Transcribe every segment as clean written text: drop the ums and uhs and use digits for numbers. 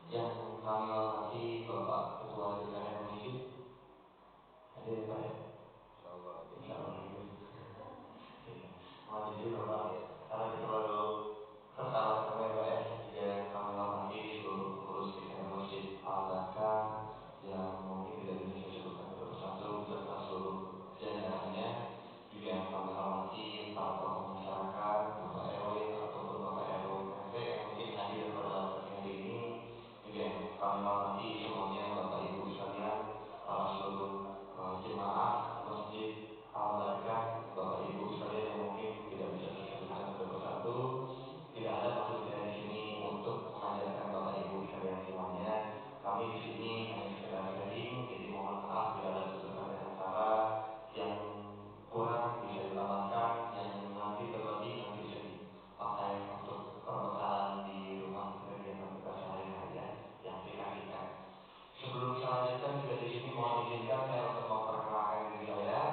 Yang kami hormati Bapak Ketua DPR Masjid. Hadir ya Pak ya? Insyaallah hadir. Insyaallah hadir. Iya. Mohon izin Bapak, Iya. karena kita baru pertama ketemu ya Pak ya. Jadi yang kami hormati seluruh pengurus DPR Masjid Al Barkah yang mungkin tidak bisa saya sebutkan satu persatu beserta seluruh jajarannya. Juga yang kami hormati para tokoh masyarakat, Bapak RW ataupun Bapak RW RT yang mungkin hadir pada pagi hari ini. Juga yang kami hormati semuanya Bapak Ibu sekalian, para seluruh jemaah Masjid Al Barkah, Bapak Ibu sekalian yang mungkin tidak bisa saya sebutkan satu persatu. Tidak ada maksud saya di sini untuk memanjakan Bapak Ibu sekalian semuanya. Kami di sini hanya sekedar sharing, jadi mohon maaf bila ada tutur kata dan cara yang kurang bisa ditambahkan, yang nanti berlebih nanti bisa dipakai untuk perbekalan di rumah kita kegiatan kita sehari-hari ya, yang singkat-singkat. Sebelum saya lanjutkan juga di sini mohon izinkan saya untuk memperkenalkan diri saya.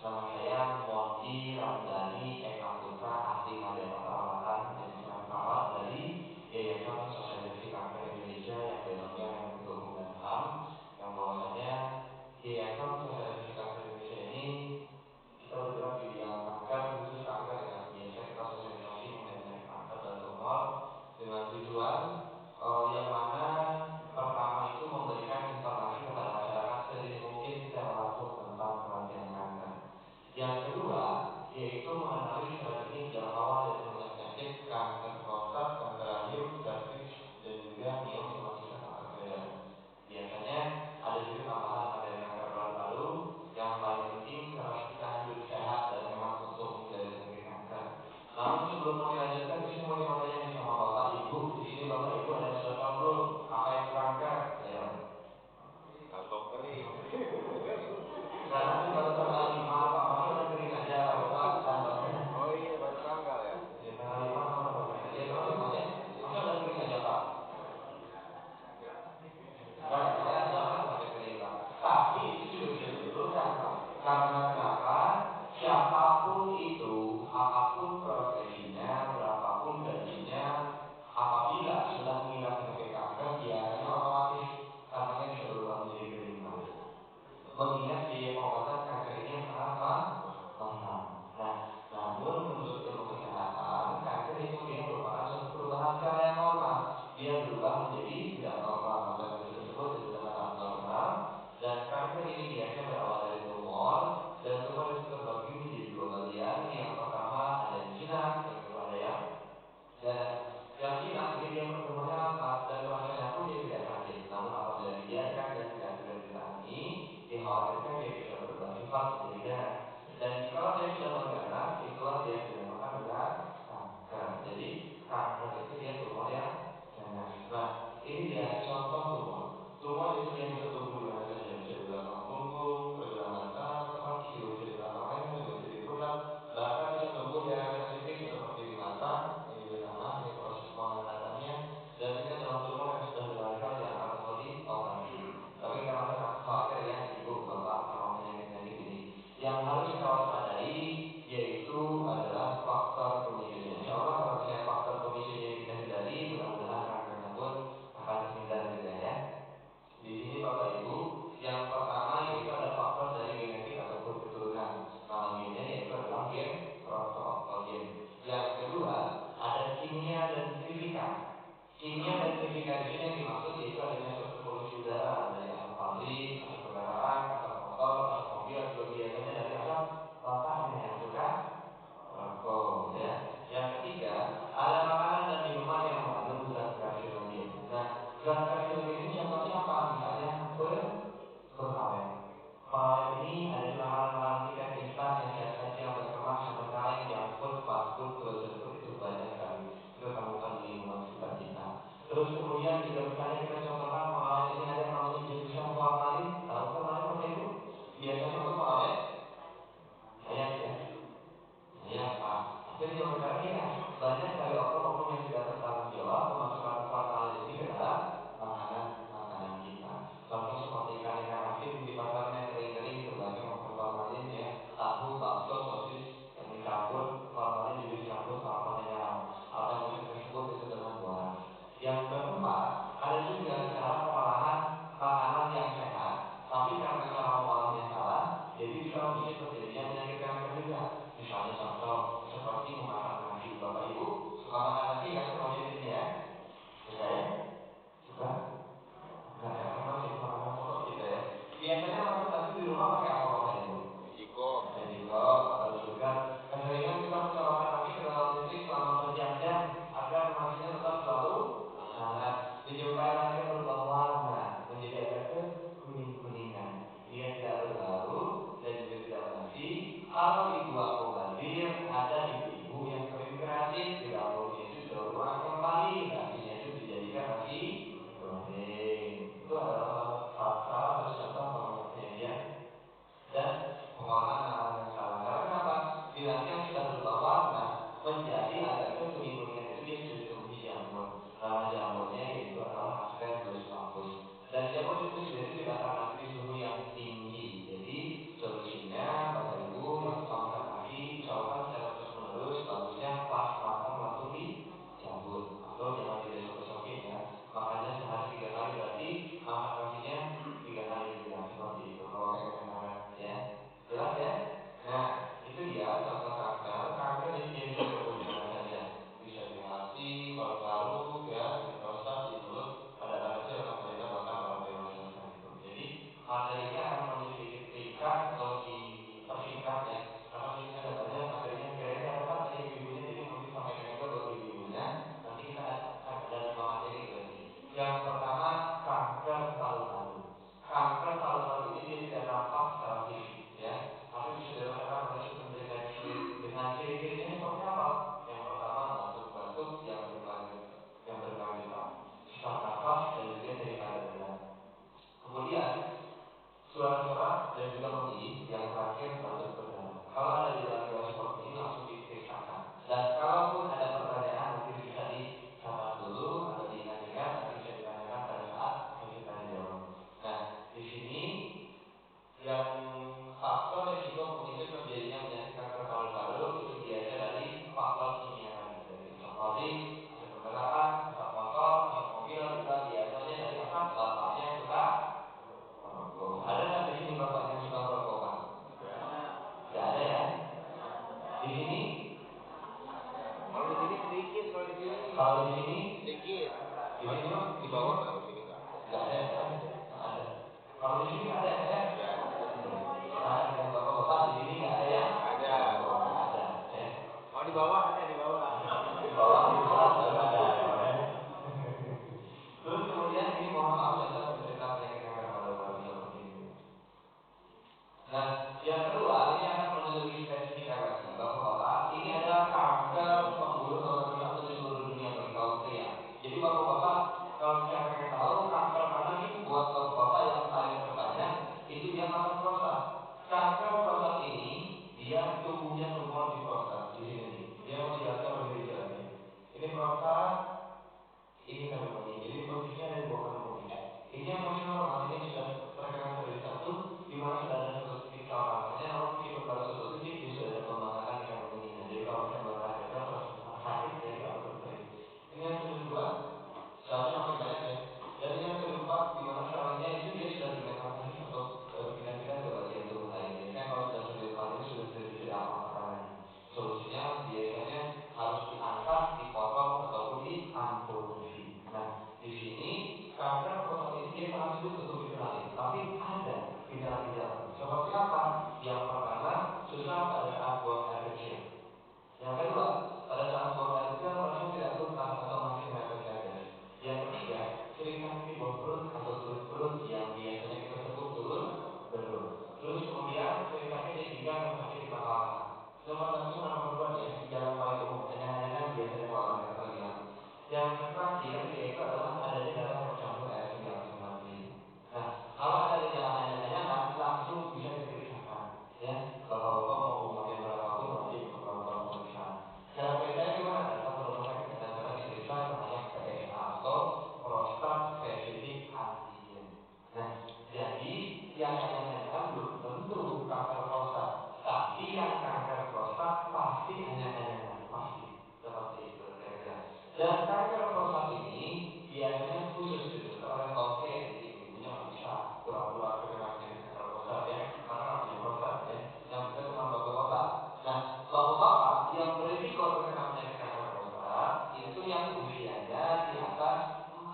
Nama saya Mondi Ramdhani Eka Putra, ahli karya tata rawatan yang saya perawat dari Yayasan Sosialisasi Kanker Indonesia yang backgroundnya Kementerian Hukum dan HAM, yang bahwasanya Yayasan Sosialisasi Kanker Indonesia ini kita bergerak di bidang kanker, khusus kanker ya. Biasanya kita sosialisasi mengenai penyakit kanker dan tumor dengan tujuan yang mana pertama itu memberikan informasi kepada masyarakat sedini mungkin secara langsung tentang kematian kanker. Yang kedua yaitu mengenali secara dini gejala awal dari berbagai penyakit kanker prostat, kanker rahim, serviks, dan juga miosomatika kanker payudara. Biasanya ada juga tambahan materi kanker paru-paru. Yang paling penting setelah kita hidup sehat dan hemat untuk menghindari penyakit kanker. Namun sebelum kami lanjutkan, di sini mau coba tanya nih sama Bapak Ibu. Di sini Bapak Ibu ada yang sudah tahu belum apa itu kanker? Ayo. Kantong kering. Nah nanti baru tanggal 5 Pak, masa udah kering aja lupa kantongnya. Oh iya, baru tanggal ya. Ya tanggal 5 sama tanggal 9. Ya tanggal 5 ya. Masa udah kering aja Pak? Enggak ya, jangan sampai kering Pak. Tapi itu juga bisa dibetulkan Pak. Karena kenapa? Siapapun itu, apapun profesinya, berapapun gajinya, apabila sudah mengidap penyakit kanker, biasanya otomatis kantongnya bisa berubah menjadi kering Pak. Mengingat biaya pengobatan kanker ini yang sangat mahal. Nah, namun menurut ilmu kesehatan, kanker itu dia merupakan suatu perubahan sel yang normal. Dia berubah menjadi tidak normal atau yang biasa disebut dengan abnormal. Dan kanker ini biasanya berawal dari tumor. Dan tumor itu terbagi menjadi dua bagian. Yang pertama ada yang jinak, yang kedua ada yang ganas. Yang jinak ini dia pertumbuhannya lambat dan rasanya pun dia tidak sakit. Namun apabila dibiarkan dan tidak segera ditangani, dikhawatirkan dia bisa berubah sifat menjadi ganas. Dan jikalau dia sudah mengganas, itulah dia yang dinamakan dengan kanker. Jadi kanker itu dia tumor yang ganas. Nah, ini dia contoh tumor. Tumor itu dia bisa tumbuh di mana saja, bisa di belakang punggung, pergelangan tangan, atau kaki, juga bisa di belakang leher, juga bisa di pundak, bahkan bisa tumbuh di area sensitif seperti di mata. Ini juga sama, ini proses pengangkatannya. Dan ini adalah tumor yang sudah berhasil diangkat atau dioperasi. Tapi kita nggak usah khawatir ya ibu, bapak sama penyakit-penyakit ini. Yang harus kita waspadai yaitu adalah faktor pemicunya. Insya Allah kalau misalnya faktor pemicunya ini kita hindari, mudah-mudahan kankernya pun akan terhindar juga ya. Di sini Bapak Ibu, yang pertama yaitu ada faktor dari genetik ataupun keturunan. Nama gennya yaitu adalah gen protookogen. Yang kedua, ada kimia dan fisika. Kimia dan fisika di sini yang dimaksud yaitu adanya suatu polusi udara dari asap pabrik, asap kendaraan, asap motor, asap mobil, juga biasanya dari asap bapaknya yang suka rokok ya. Yang ketiga, ada makanan dan minuman yang mengandung zat karsinogen. Nah, zat karsinogen ini contohnya apa? Misalnya pengawet. Pengawet ini ada di makanan-makanan tiket instan yang saji yang berlemak, santan kaleng, junk food, fast food, frozen food itu banyak sekali kita temukan di lingkungan sekitar kita. Terus kemudian juga misalnya kita contohkan pengawet ini ada yang namanya gypsum formalin. Tahu formalin Bapak Ibu? Biasanya untuk mengawet mayat ya. Ya Pak, tapi di zaman sekarang gini ya, banyak sekali oknum-oknum yang tidak bertanggung jawab memasukkan formalin ini ke dalam makanan kita. Contoh seperti ikan-ikan asin di pasaran yang kering-kering terbakar memakai formalin ya, tahu, bakso, sosis yang dicampur formalin juga dicampur sama konten nyerap atau yang bisa kita sebut itu dengan borax. Yang keempat Yang pertama, kanker paru-paru. Kanker paru-paru ini dia tidak tampak secara fisik, ya, tapi bisa dirasakan oleh sistem deteksi dengan ciri-cirinya seperti apa? Yang pertama, batuk-batuk yang berkelanjutan, sesak nafas dan juga nyeri pada dada. Kemudian suara serak dan juga bengih, yang terakhir batuk berdarah. Kalau ada gejala-gejala seperti ini langsung diperiksakan. Dan kalaupun ada pertanyaan mungkin bisa dicatat dulu atau diingat-ingat, nanti bisa ditanyakan pada saat kita dijawab. Nah, di sini yang faktor risiko pemicu terjadinya penyakit kanker paru-paru itu biasa dari faktor kimia tadi, dari asap pabrik, asap kendaraan, asap motor, asap mobil, juga biasanya dari asap bapaknya yang suka merokok. Ada nggak di sini bapaknya yang suka merokok, Pak? Nggak ada ya? Di sini? Kalau di sini sedikit, kalau di sini. Kalau di sini? Sedikit. Di sini, Pak? Di bawah nggak, di sini nggak ada. Nggak ada ya, Pak? Nggak ada. Kalau di sini nggak ada ya, Pak ya? Nggak ada. Iya. Nah, yang bapak-bapak di sini nggak ada ya? Ada. Oh, nggak ada. Ya. Oh, di bawah ada, di bawah. Di bawah di kelas baru ada ya, Pak ya. Terus kemudian ini mohon maaf contoh penderita penyakit kanker paru-paru seperti ini. Nah, yang kedua ini akan lebih spesifikkan lagi, bapak-bapak. Ini adalah kanker pembunuh nomor satu di seluruh dunia bagi kaum pria. Jadi bapak-bapak kalau misalnya pengen tahu kanker mana sih buat bapak-bapak yang paling terbanyak, itu dia kanker prostat. Kanker prostat ini dia tumbuhnya tumor di prostat di sini nih. Dia mau jelaskan lebih rinci lagi. Ini prostat, ini kandungannya. Jadi posisinya ada di bawah kandungannya. Ini yang masih normal, ini yang sudah terkena stadium 1, di mana sudah ada satu titik sel kankernya, namun meskipun baru satu titik, dia sudah ada pembangkakan di kandungan ininya. Jadi kalau misalnya melangkah ke sel terasa sakit, ya kita perlu strik. Ini yang stadium 2, selnya makin banyak ya. Dan ini yang stadium 4, di mana selnya itu dia sudah dimetastasis atau berpindah-pindah ke bagian tubuh lain. Biasanya kalau sudah stadium 4 ini sudah tidak apa-apakan lagi. Solusinya biasanya harus diangkat, dipotong ataupun diamputasi. Nah, di sini kanker prostat ini dia sangat sulit untuk dikenali, tapi ada gejala-gejalanya. Seperti apa? Yang pertama, susah pada saat buang air kecil. Yang kedua, pada saat buang air kecil merasa tidak tuntas atau masih metetetes. Yang ketiga, sering sakit di bawah perut atau perut yang biasanya kita sebut turun belur. Terus kemudian sering sakit di pinggang atau sakit di pangkal leher. Nomor satu sama nomor dua nih ya, gejala yang paling umum. Anyang-anyangan biasanya kalau wanita lagi hamil. Yang terakhir yaitu adalah adanya darah yang bercampur air 9 sembilan ini. Nah, kalau ada gejala anyang-anyangan langsung bisa diperiksakan. Ya, bapak-bapak mau umurnya berapapun wajib untuk melakukan pemeriksaan. Cara periksanya gimana? Datang ke rumah sakit dengan cara diperiksa namanya PSA atau prostat specific antigen. Nah, jadi yang anyang-anyangan belum tentu kanker prostat, tapi yang kanker prostat pasti anyang-anyangan, pasti seperti itu kira-kira. Dan kanker prostat ini biasanya khusus diderita oleh kaum pria, jadi ibu-ibunya nggak bisa pura-pura terkena penyakit kanker prostat ya, karena nggak punya prostat ya, yang bisa cuma bapak-bapak. Nah, bapak-bapak yang berisiko terkena penyakit kanker prostat itu yang usianya di atas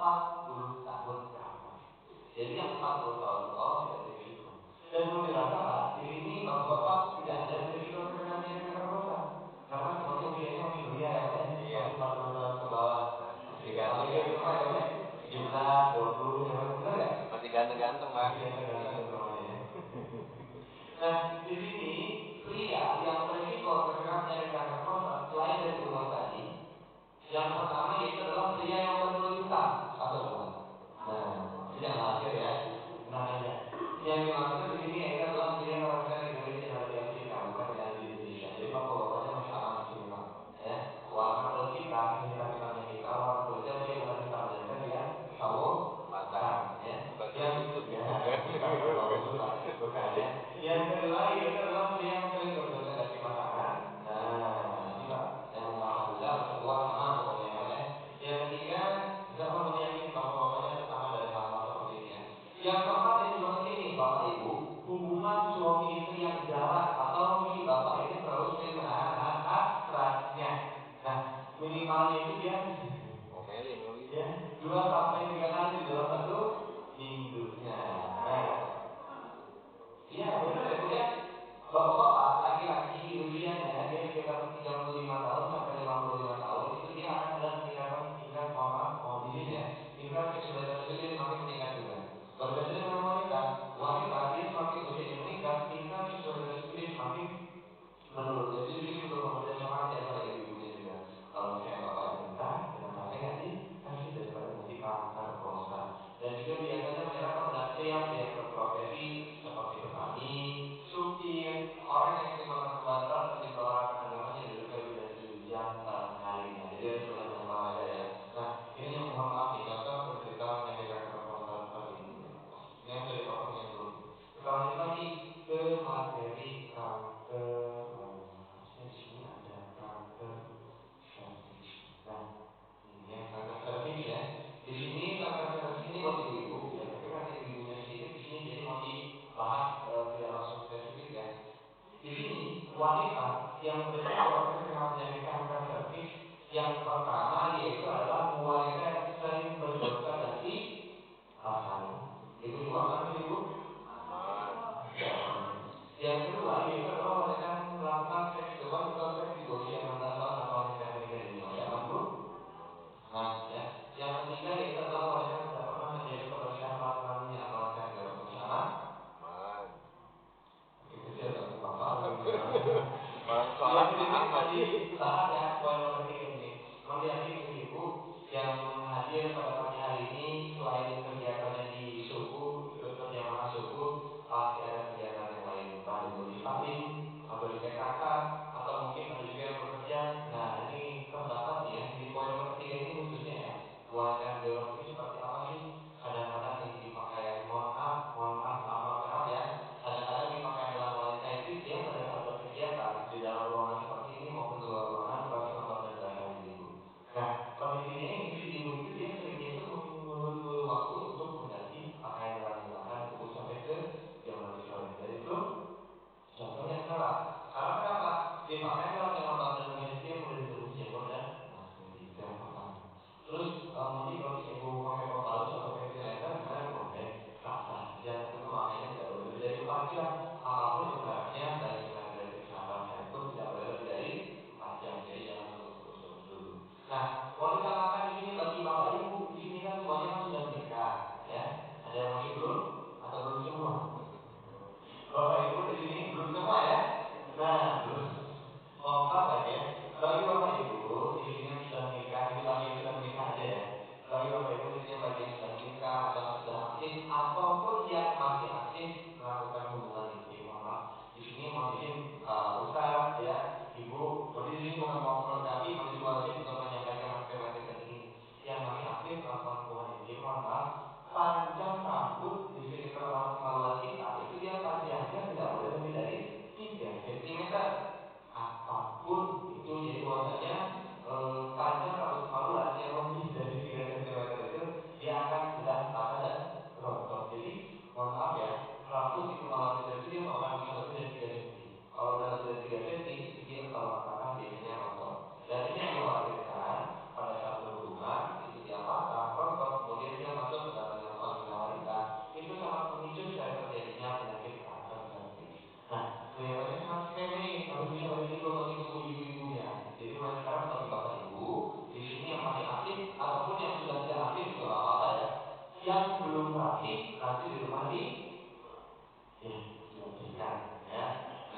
40 tahun ke atas. Jadi yang 40 tahun ke bawah tidak berisiko. Dan perlu dirasakan, di sini bapak-bapak tidak ada yang berisiko terkena penyakit kanker prostat. Karena semuanya usianya masih belia ya Pak ya, Iya. masih 40 tahun ke bawah. Masih ganteng. Masih kayak semuanya Pak ya, 17, 20, ya Pak, benar nggak? Masih ganteng-ganteng, Pak. Masih ganteng-ganteng ya semuanya ya. Nah, di sini pria yang berisiko terkena penyakit kanker prostat selain dari umur tadi, yang pertama yaitu adalah pria yang berkelintan. Satu dua. Nah, tapi jangan khawatir ya, tenang aja. Yang dimaksud di sini yaitu adalah pria kelahiran di gereja yang ada di Afrika, bukan yang ada di Indonesia. Jadi bapak-bapaknya masih aman di sini Pak. Ya, warna kulit hitam, sehitam-hitamnya kita, warna kulitnya pria bukan hitam, melainkan dia sawo matang. Ya, Bukan yang gendut ya, gitu kan. bukan ya. Yang kedua yaitu adalah pria yang sering bergonta ganti pasangan. Nah, ini Pak, yang alhamdulillah rasa tua sama pokoknya ya Pak ya. Yang ketiga, nggak perlu meyakini bapak-bapaknya aman dari hal-hal seperti ini ya. Yang keempat yang juga penting nih Bapak Ibu, hubungan suami istri yang jarang atau si bapak ini terlalu sering menahan-nahan hasratnya. Nah, minimalnya itu dia Ngomelin kali. ya 2 sampai 3 kali di dalam satu minggunya. Nah, iya benar ya Bu ya. Bapak-bapak laki-laki usianya dia sekitar 35 tahun sampai 55 tahun itu dia akan ada peningkatan tingkat mohon maaf mohon izin ya, tingkat seksualitas itu dia semakin meningkat juga. Berbeda dengan wanita, dia semakin usianya meningkat, tingkat seksualitas itu dia semakin menurun. Jadi di sini perlu pemberian semangat ya pada ibu-ibunya juga. Kalau misalnya bapaknya menikah, jangan sampai nggak dikasih daripada nanti kanker prostat. Dan juga biasanya menyerang kepada pria-pria yang berprofesi seperti petani, supir, orang yang sering makan sebentar, dan juga orang anggapannya duduknya lebih dari 7 jam harinya. Jadi harus banyak-banyak olahraga ya. Nah, ini yang mohon maaf nih, contoh penderita penyakit kanker prostat seperti ini. Ini yang sudah dipotong, ini yang belum. Kita lanjut lagi ke materi kanker. Harusnya di sini ada kanker serviks. Nah, ini ya kanker serviks ya. Di sini kanker serviks ini buat ibu-ibu ya, tapi karena ibu-ibunya sedikit di sini jadi mau dibahas tidak langsung spesifik ya. Di sini wanita yang beresiko terkena penyakit kanker serviks yang pertama yaitu adalah wanita yang sering bergonta ganti pasangan. Ibu-ibu aman di sini Bu? Aman. Yang kedua yaitu adalah wanita yang melakukan seks bebas atau seks di bawah usia 16 tahun atau yang sudah menikah dini. Masih aman Bu? Aman ya. Yang ketiga yaitu adalah wanita yang tidak pernah menjaga kebersihan alat kelaminnya atau lancar garuk. Masih aman? Aman. Makin kecil kamu bapak lagi marah. Orang sholat Yang kelima sini sudah masih. dibahas ya, poin nomor 3 ini. Mohon di-hati ibu-ibu yang hadir pada pagi hari ini, selain kegiatannya di subuh, berjamaah subuh, pasti ada kegiatan yang lain. Entah di majelis taklim, atau di PKK, atau mungkin ada juga yang bekerja. Nah, ini terdapat nih ya, di poin nomor ketiga ini khususnya ya, wanita yang jorok ini seperti apa sih? Kadang-kadang nih di pakaian, mohon maaf ya. Kadang-kadang di pakaian dalam wanita itu dia pada saat berkegiatan di dalam ruangan seperti ini maupun di luar ruangan terasa lembab dan basah ibu-ibu. Nah, kondisinya ini si ibu itu dia seringnya itu mengulur-ulur waktu untuk mengganti pakaian dalamnya bahkan untuk sampai ke jam nanti sore. Dan itu contoh yang salah. Karena kenapa? Di pakaian dalam yang lembab dan begini itu dia mudah ditumbuhi jenggot dan bakteri. Itu yang pertama. Terus nanti kalau misalnya ibu mau pakai pembalut atau panty liner gimana boleh, sah-sah aja, tapi pemakaiannya tidak boleh lebih dari 4 jam. Apapun itu mereknya, baik itu merek dari persahabatan pun tidak boleh lebih dari 4 jam. Jadi jangan terus dulu. Nah, mau ditambahkan di sini bagi bapak ibu, di sini kan semuanya kan sudah menikah, ya. Ada yang masih belum atau belum semua? Bapak ibu di sini belum semua ya. Nah, belum. Mohon maaf lagi ya. Bagi bapak ibu di sini yang sudah menikah, ini bagi yang sudah menikah aja ya. Bagi bapak ibu di sini yang bagi yang sudah menikah atau yang sudah aktif ataupun yang masih aktif melakukan hubungan intim. Mohon maaf. Di sini mohon izin Ustadz ya, Ibu. Modi di sini bukan mau melengkapi, Modi wajib untuk menyampaikan materi-materi penting ini. Yang masih aktif melakukan hubungan intim, mohon maaf, panjang rambut di sekitar alat kemaluan kita itu dia panjangnya tidak boleh lebih dari 3 cm. Apapun itu, jadi bahwasanya panjang rambut kemaluan yang lebih dari 3 cm itu dia akan mudah patah dan rontok. Jadi mohon maaf ya, rambut di kemaluan kita itu dia bahkan bisa lebih dari 3 cm. Kalau udah lebih dari 3 cm itu dia kalau nggak patah biasanya rontok. Dan ini yang dikhawatirkan pada saat berhubungan itu dia patah, rontok, kemudian dia masuk ke dalam vagina wanita, itu sangat memicu supaya terjadinya penyakit kanker serviks. Nah, kelihatannya sangat sepele, tapi bisa lebih timbul nanti tunggu ibu-ibunya. Jadi mulai sekarang bagi bapak ibu di sini yang masih aktif ataupun yang sudah tidak aktif juga nggak apa-apa ya. Yang belum rapi nanti di rumah ya dirapikan ya.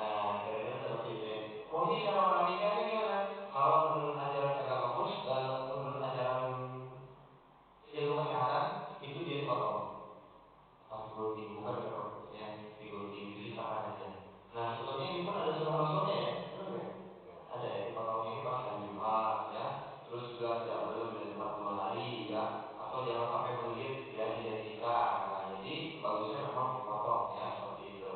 Nah, kira-kira seperti itu ya. Kemudian cara merapikannya gimana? Kalau menurut ajaran agama menurut ajaran ilmu kesehatan itu dia dipotong atau gunting, bukan dikerok ya, digunting, disisakan aja. Nah, sebetulnya ini pun ada sunnah rasulnya ya, benar nggak? Ada ya, dipotongnya ini pas hari Jumat ya. Terus juga tidak boleh lebih dari 40 hari ya. Atau jangan sampai menggigit ya identika. Nah, jadi bagusnya memang dipotong ya, seperti itu.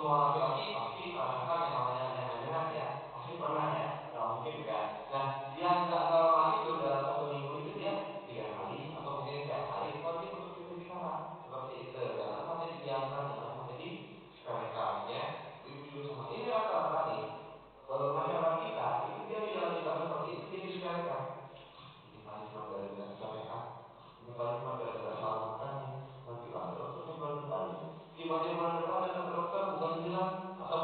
semua laki-laki pasti merasakan yang namanya nyanga-nyanga ya, pasti pernah ya, nggak mungkin kan. Nah, yang nggak normal itu dalam 1 minggu itu dia 3 kali atau mungkin tiap hari pergi untuk cuci pisara, seperti itu. Jangan sampai didiamkan, jangan sampai disepelekan ya. Ibu juga sama. Ini rata-rata nih, masyarakat kita itu dia bilang-bilang seperti itu dia disepelekan. Ini paling cuma gara-gara kecapean. Ini paling cuma gara-gara salah makan nih. Nanti lah dokternya bulan depan nih. Tiba aja bulan depan datang ke dokter bukan bilang atau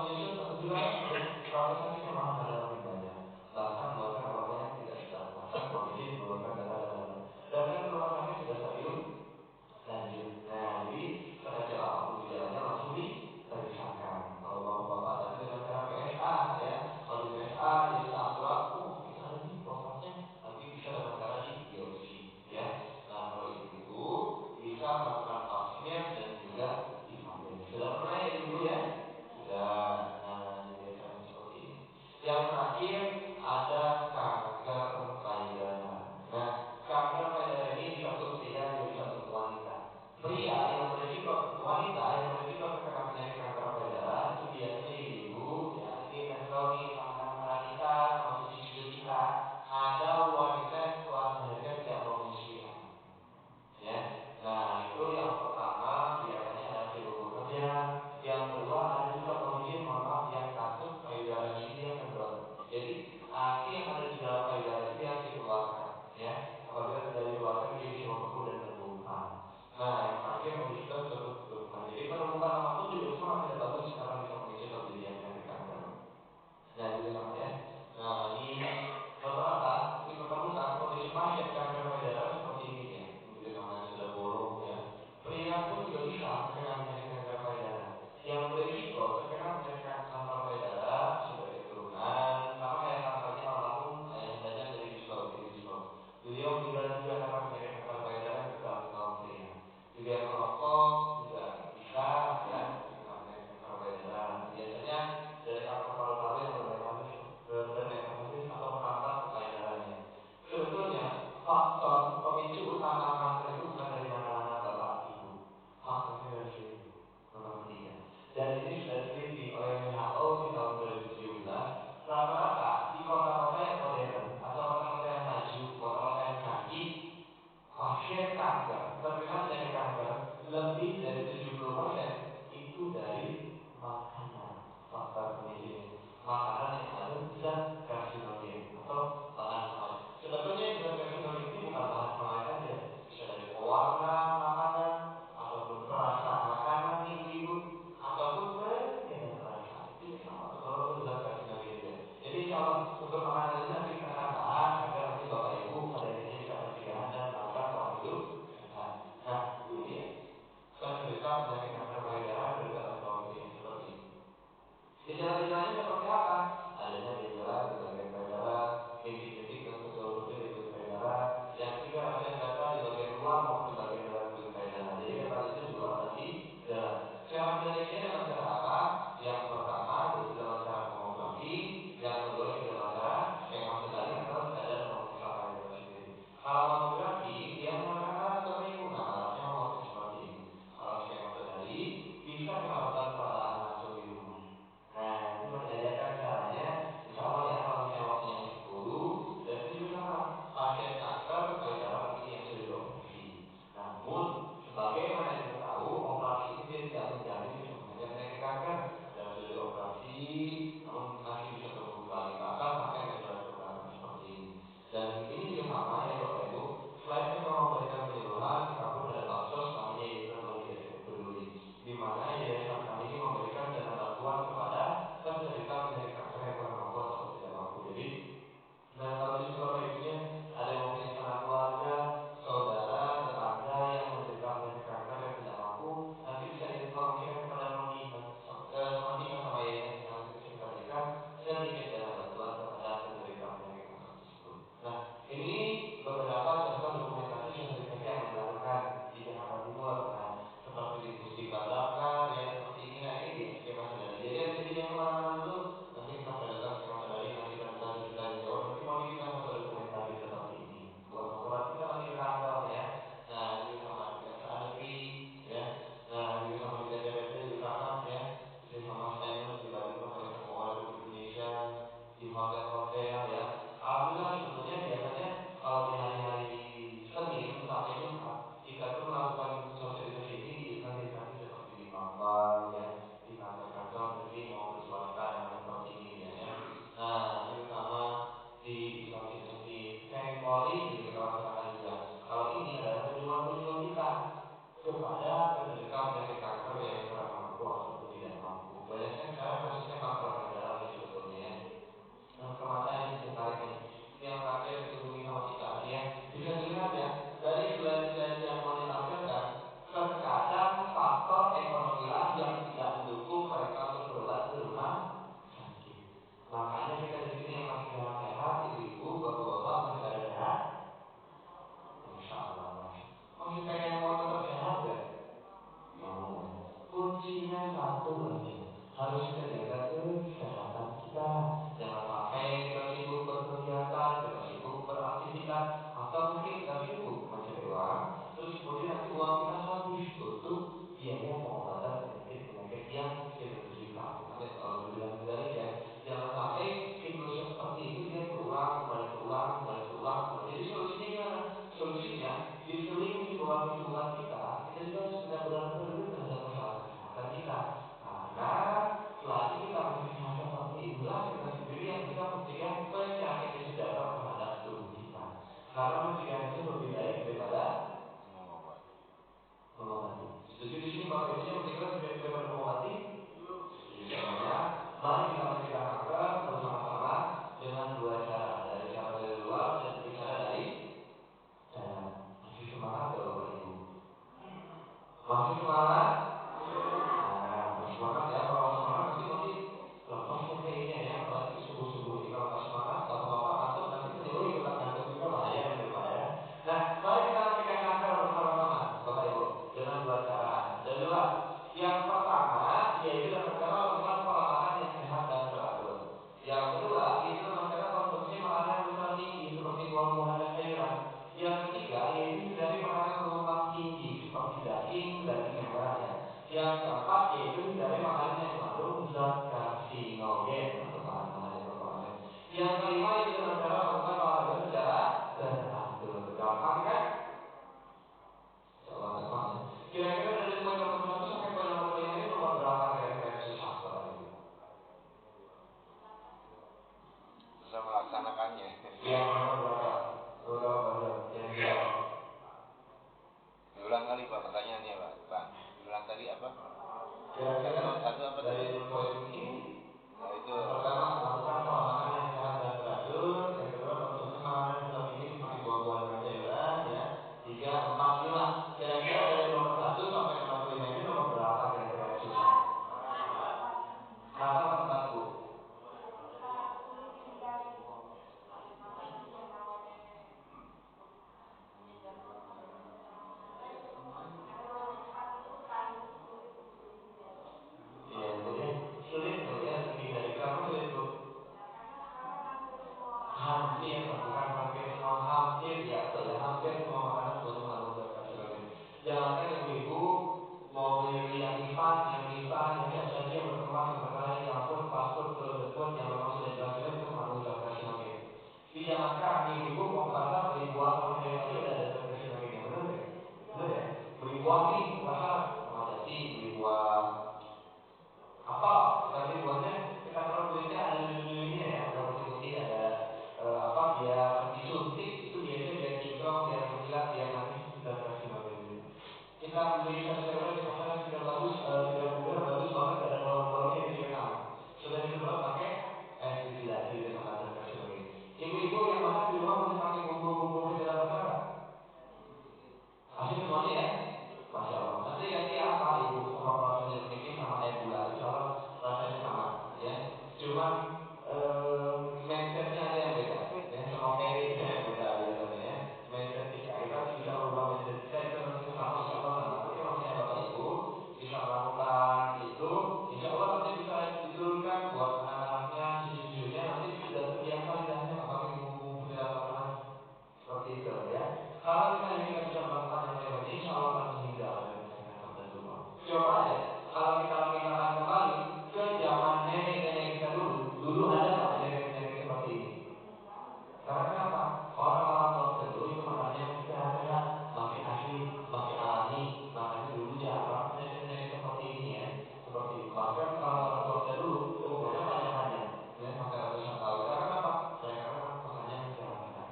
Bahkan orang-orang tua kita dulu itu umurnya panjang-panjang, ya, sampai ratusan tahun. Karena kenapa? Ya karena memang pertanian jalan kita.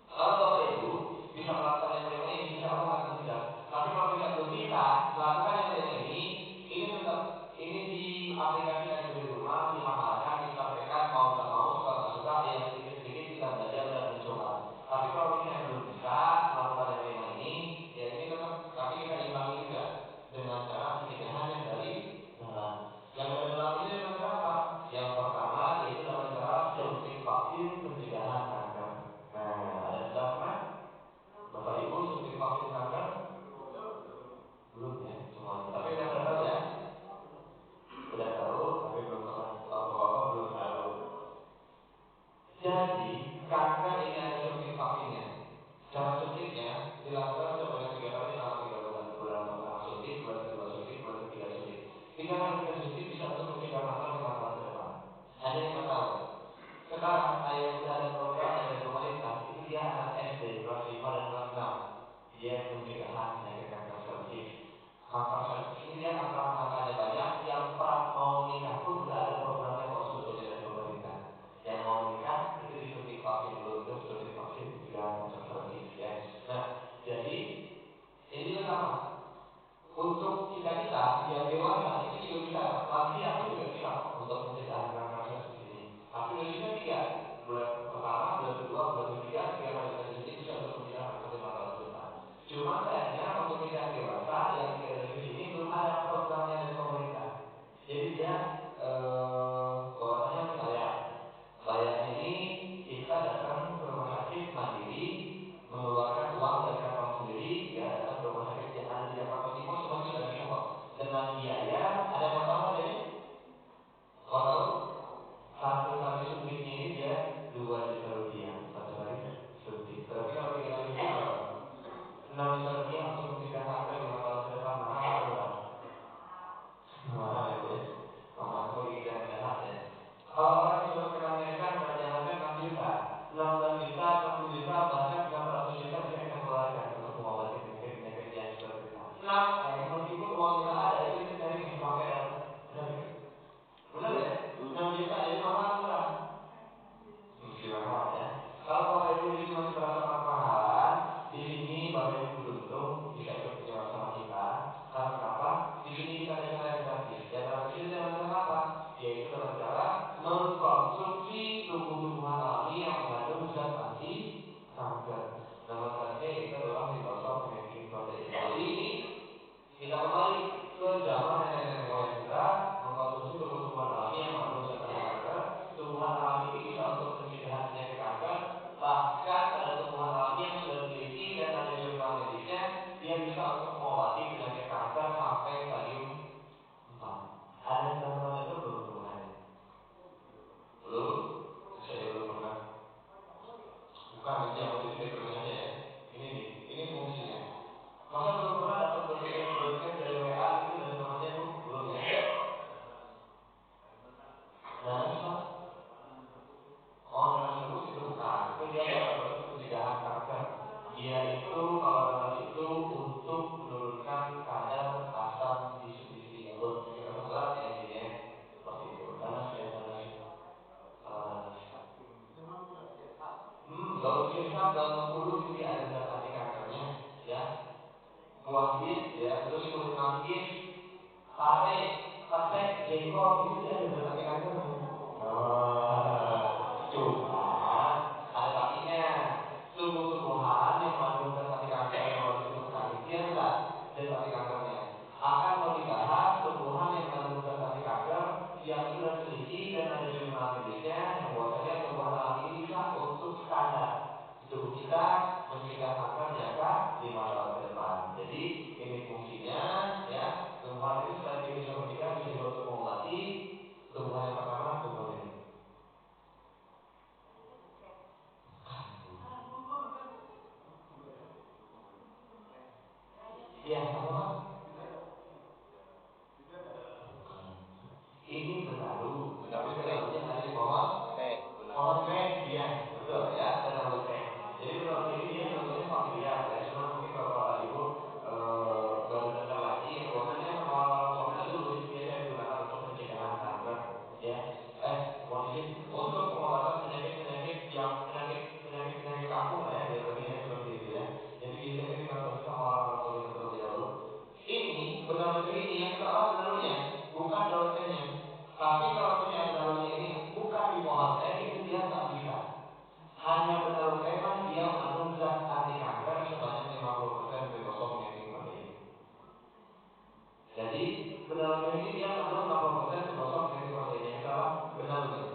Kalau Bapak Ibu bisa melakukan yang kelima ini, insya Allah akan meningkat. Tapi kalau kita belum bisa melakukan yang kelima ini tetap ini diaplikasikan itu di rumah, diamalkan, dipraktekkan, mau nggak mau, suka nggak suka, ya sedikit-sedikit kita belajar dan mencoba. Tapi kalau misalnya belum bisa melakukan yang kelima ini, ya ini tetap, tapi kita imbangi juga dengan cara pencegahan yang dari dalam. Yang dari dalam ini dengan cara apa? Yang pertama yaitu dengan cara suntik vaksin pencegahan kanker. Nah, ada sudah pernah Bapak Ibu suntik vaksin kanker? Belum ya semuanya. Tapi udah pada tahu ya? Udah tahu, tapi belum pernah. Bapak-bapak belum tahu. Jadi kanker ini ada suntik vaksinnya. Cara suntiknya dilakukan sebanyak 3 kali selama 3 bulan. Bulan pertama suntik, bulan kedua suntik, bulan ketiga suntik. 3 kali kita suntik bisa untuk mencegah kanker 5 tahun ke depan. Hanya 5 tahun. Sekarang saya udah ada program dari pemerintah, itu dia anak SD kelas 5 dan kelas 6. Dia pencegahan penyakit kanker serviks. Kanker serviks ini dia angkanya banyak, yang mau menikah pun udah ada programnya kok sebetulnya dari pemerintah. Yang mau menikah itu disuntik vaksin dulu, itu suntik vaksin pencegahan kanker serviks ya. Nah, jadi ini juga sama. Untuk kita-kita yang dewasa itu juga bisa, lansia pun juga bisa kok untuk pencegahan kanker serviks ini. Tapi dosisnya 3. Bulan pertama, bulan kedua, bulan ketiga, 3 kali kita disuntik bisa untuk mencegah kanker 5 tahun ke depan. Cuman sayangnya untuk kita yang dewasa yang 3 dosis ini belum ada programnya dari pemerintah. Jadi dia bahwasanya harus bayar. Bayarnya ini kita datang ke rumah sakit mandiri, mengeluarkan uang dari kantong sendiri, ya, datang ke rumah sakit yang ada di Jakarta Timur, semuanya sudah bisa kok. Dengan biaya, ada yang mau tahu harganya? Mau tahu? Satu kali suntiknya ini dia 2 juta rupiah. Satu kali suntik. Berarti kalau 3 kali suntik berapa? 6 juta rupiah untuk mencegah kanker 5 tahun ke depan. Mahal atau murah? Mahal ya Bu ya. Apalagi yang sehat ya. Kalau orang yang sudah terkena penyakit kanker, jangankan 6 juta, 16 juta, 60 juta, bahkan 600 juta bisa kita keluarkan untuk mengobati penyakit-penyakit yang sudah kita. 6M, meskipun uangnya nggak ada, itu kita cari bisa pakai dapat. Benar ya? Benar ya? 6 juta, jadi mahal atau murah? Mesti mahal ya. Kalau Bapak Ibu di sini masih merasakan kemahalan, di sini Bapak Ibu beruntung bisa ikut menyimak sama kita. Karena kenapa? Di sini kita ada cara yang gratis. Yang gratis itu dengan cara apa? Yaitu dengan cara mengkonsumsi tumbuh-tumbuhan alami yang mengandung zat anti kanker. Nama zatnya yaitu adalah ribosom hemagin protein. Jadi ini kita kembali ke zaman nenek-nenek moyang kita mengkonsumsi tumbuh-tumbuhan alami yang mengandung zat anti kanker. Tumbuhan alami ini bisa untuk pencegahan penyakit kanker. Bahkan ada tumbuhan alami yang sudah diteliti dan ada jurnal medisnya, dia bisa untuk mengobati penyakit kanker sampai stadium 4. Ada yang sudah pernah dengar belum tumbuhannya? Belum? Saya belum pernah. Bukan, ini jamur ini background saja ya. Ini fungsinya. Masa belum pernah dapat broadcast dari WA gitu dari temannya Bu? Belum ya? Nanas Pak? Oh, nanas rebus itu bukan. Itu dia bukan untuk pencegahan kanker. Dia itu kalau nanas itu untuk menurunkan kadar asam di buat bikin asam urat ya intinya. Seperti itu. Nanas ya, nanas ya. Kalau nanas. Daun sirsak, daun mengkudu itu dia ada zat anti kankernya, ya. Buah bit, ya. Terus kulit manggis, sare, petek, jengkol itu dia ada zat anti kankernya. Oh, cuman ada tapinya. Tumbuh-tumbuhan yang mengandung zat anti kanker yang baru disebutkan ini dia rendah zat anti kankernya. Akan kami bahas tumbuhan yang mengandung zat anti kanker yang sudah teliti dan ada jurnal medisnya yang bahwasanya tumbuhan alami ini bisa untuk standar di tubuh kita mencegah kanker jangka 5 tahun ke depan. Jadi ini fungsinya ya. Tumbuhan ini selain dia bisa mencegah bisa juga untuk mengobati. Tumbuhan yang pertama tumbuhan ini. Tapi kalau misalnya benalunya ini bukan di pohon teh, itu dia nggak bisa. Hanya benalu teh lah dia mengandung zat anti kanker sebanyak 50% sibosomething protein. Jadi benalu teh ini dia mengandung 50% sibosomething protein. Yang kita apa? Benalunya.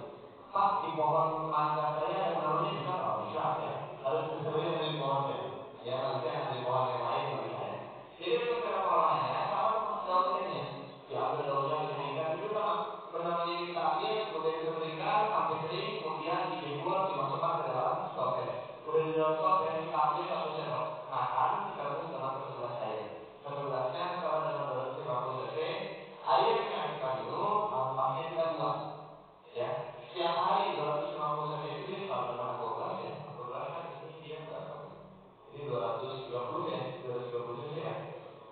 Pak, di pohon mangga saya ada benalunya bisa nggak? Nggak bisa ya. Harus benalunya ada di pohon teh. Ya nggak bisa yang ada di pohon yang lain nggak bisa ya. Jadi untuk cara pengolahannya sama seperti daun tehnya. Diambil daunnya dikeringkan juga sama. Benalunya ini kita ambil, kemudian kita keringkan sampai kering, kemudian dijemur, dimasukkan ke dalam stot teh. Udah di dalam stot teh kita ambil 1 sendok makan, kita rebus dengan 1 gelas air. 1 gelasnya sama dengan 250 cc. Airnya kita minum, ampasnya kita buang. Ya, setiap hari 250 cc itu dia sekali dengan aqua gelas ya. Aqua gelas kan ini dia berapa nih? Ini 230 ya, 230 cc ya.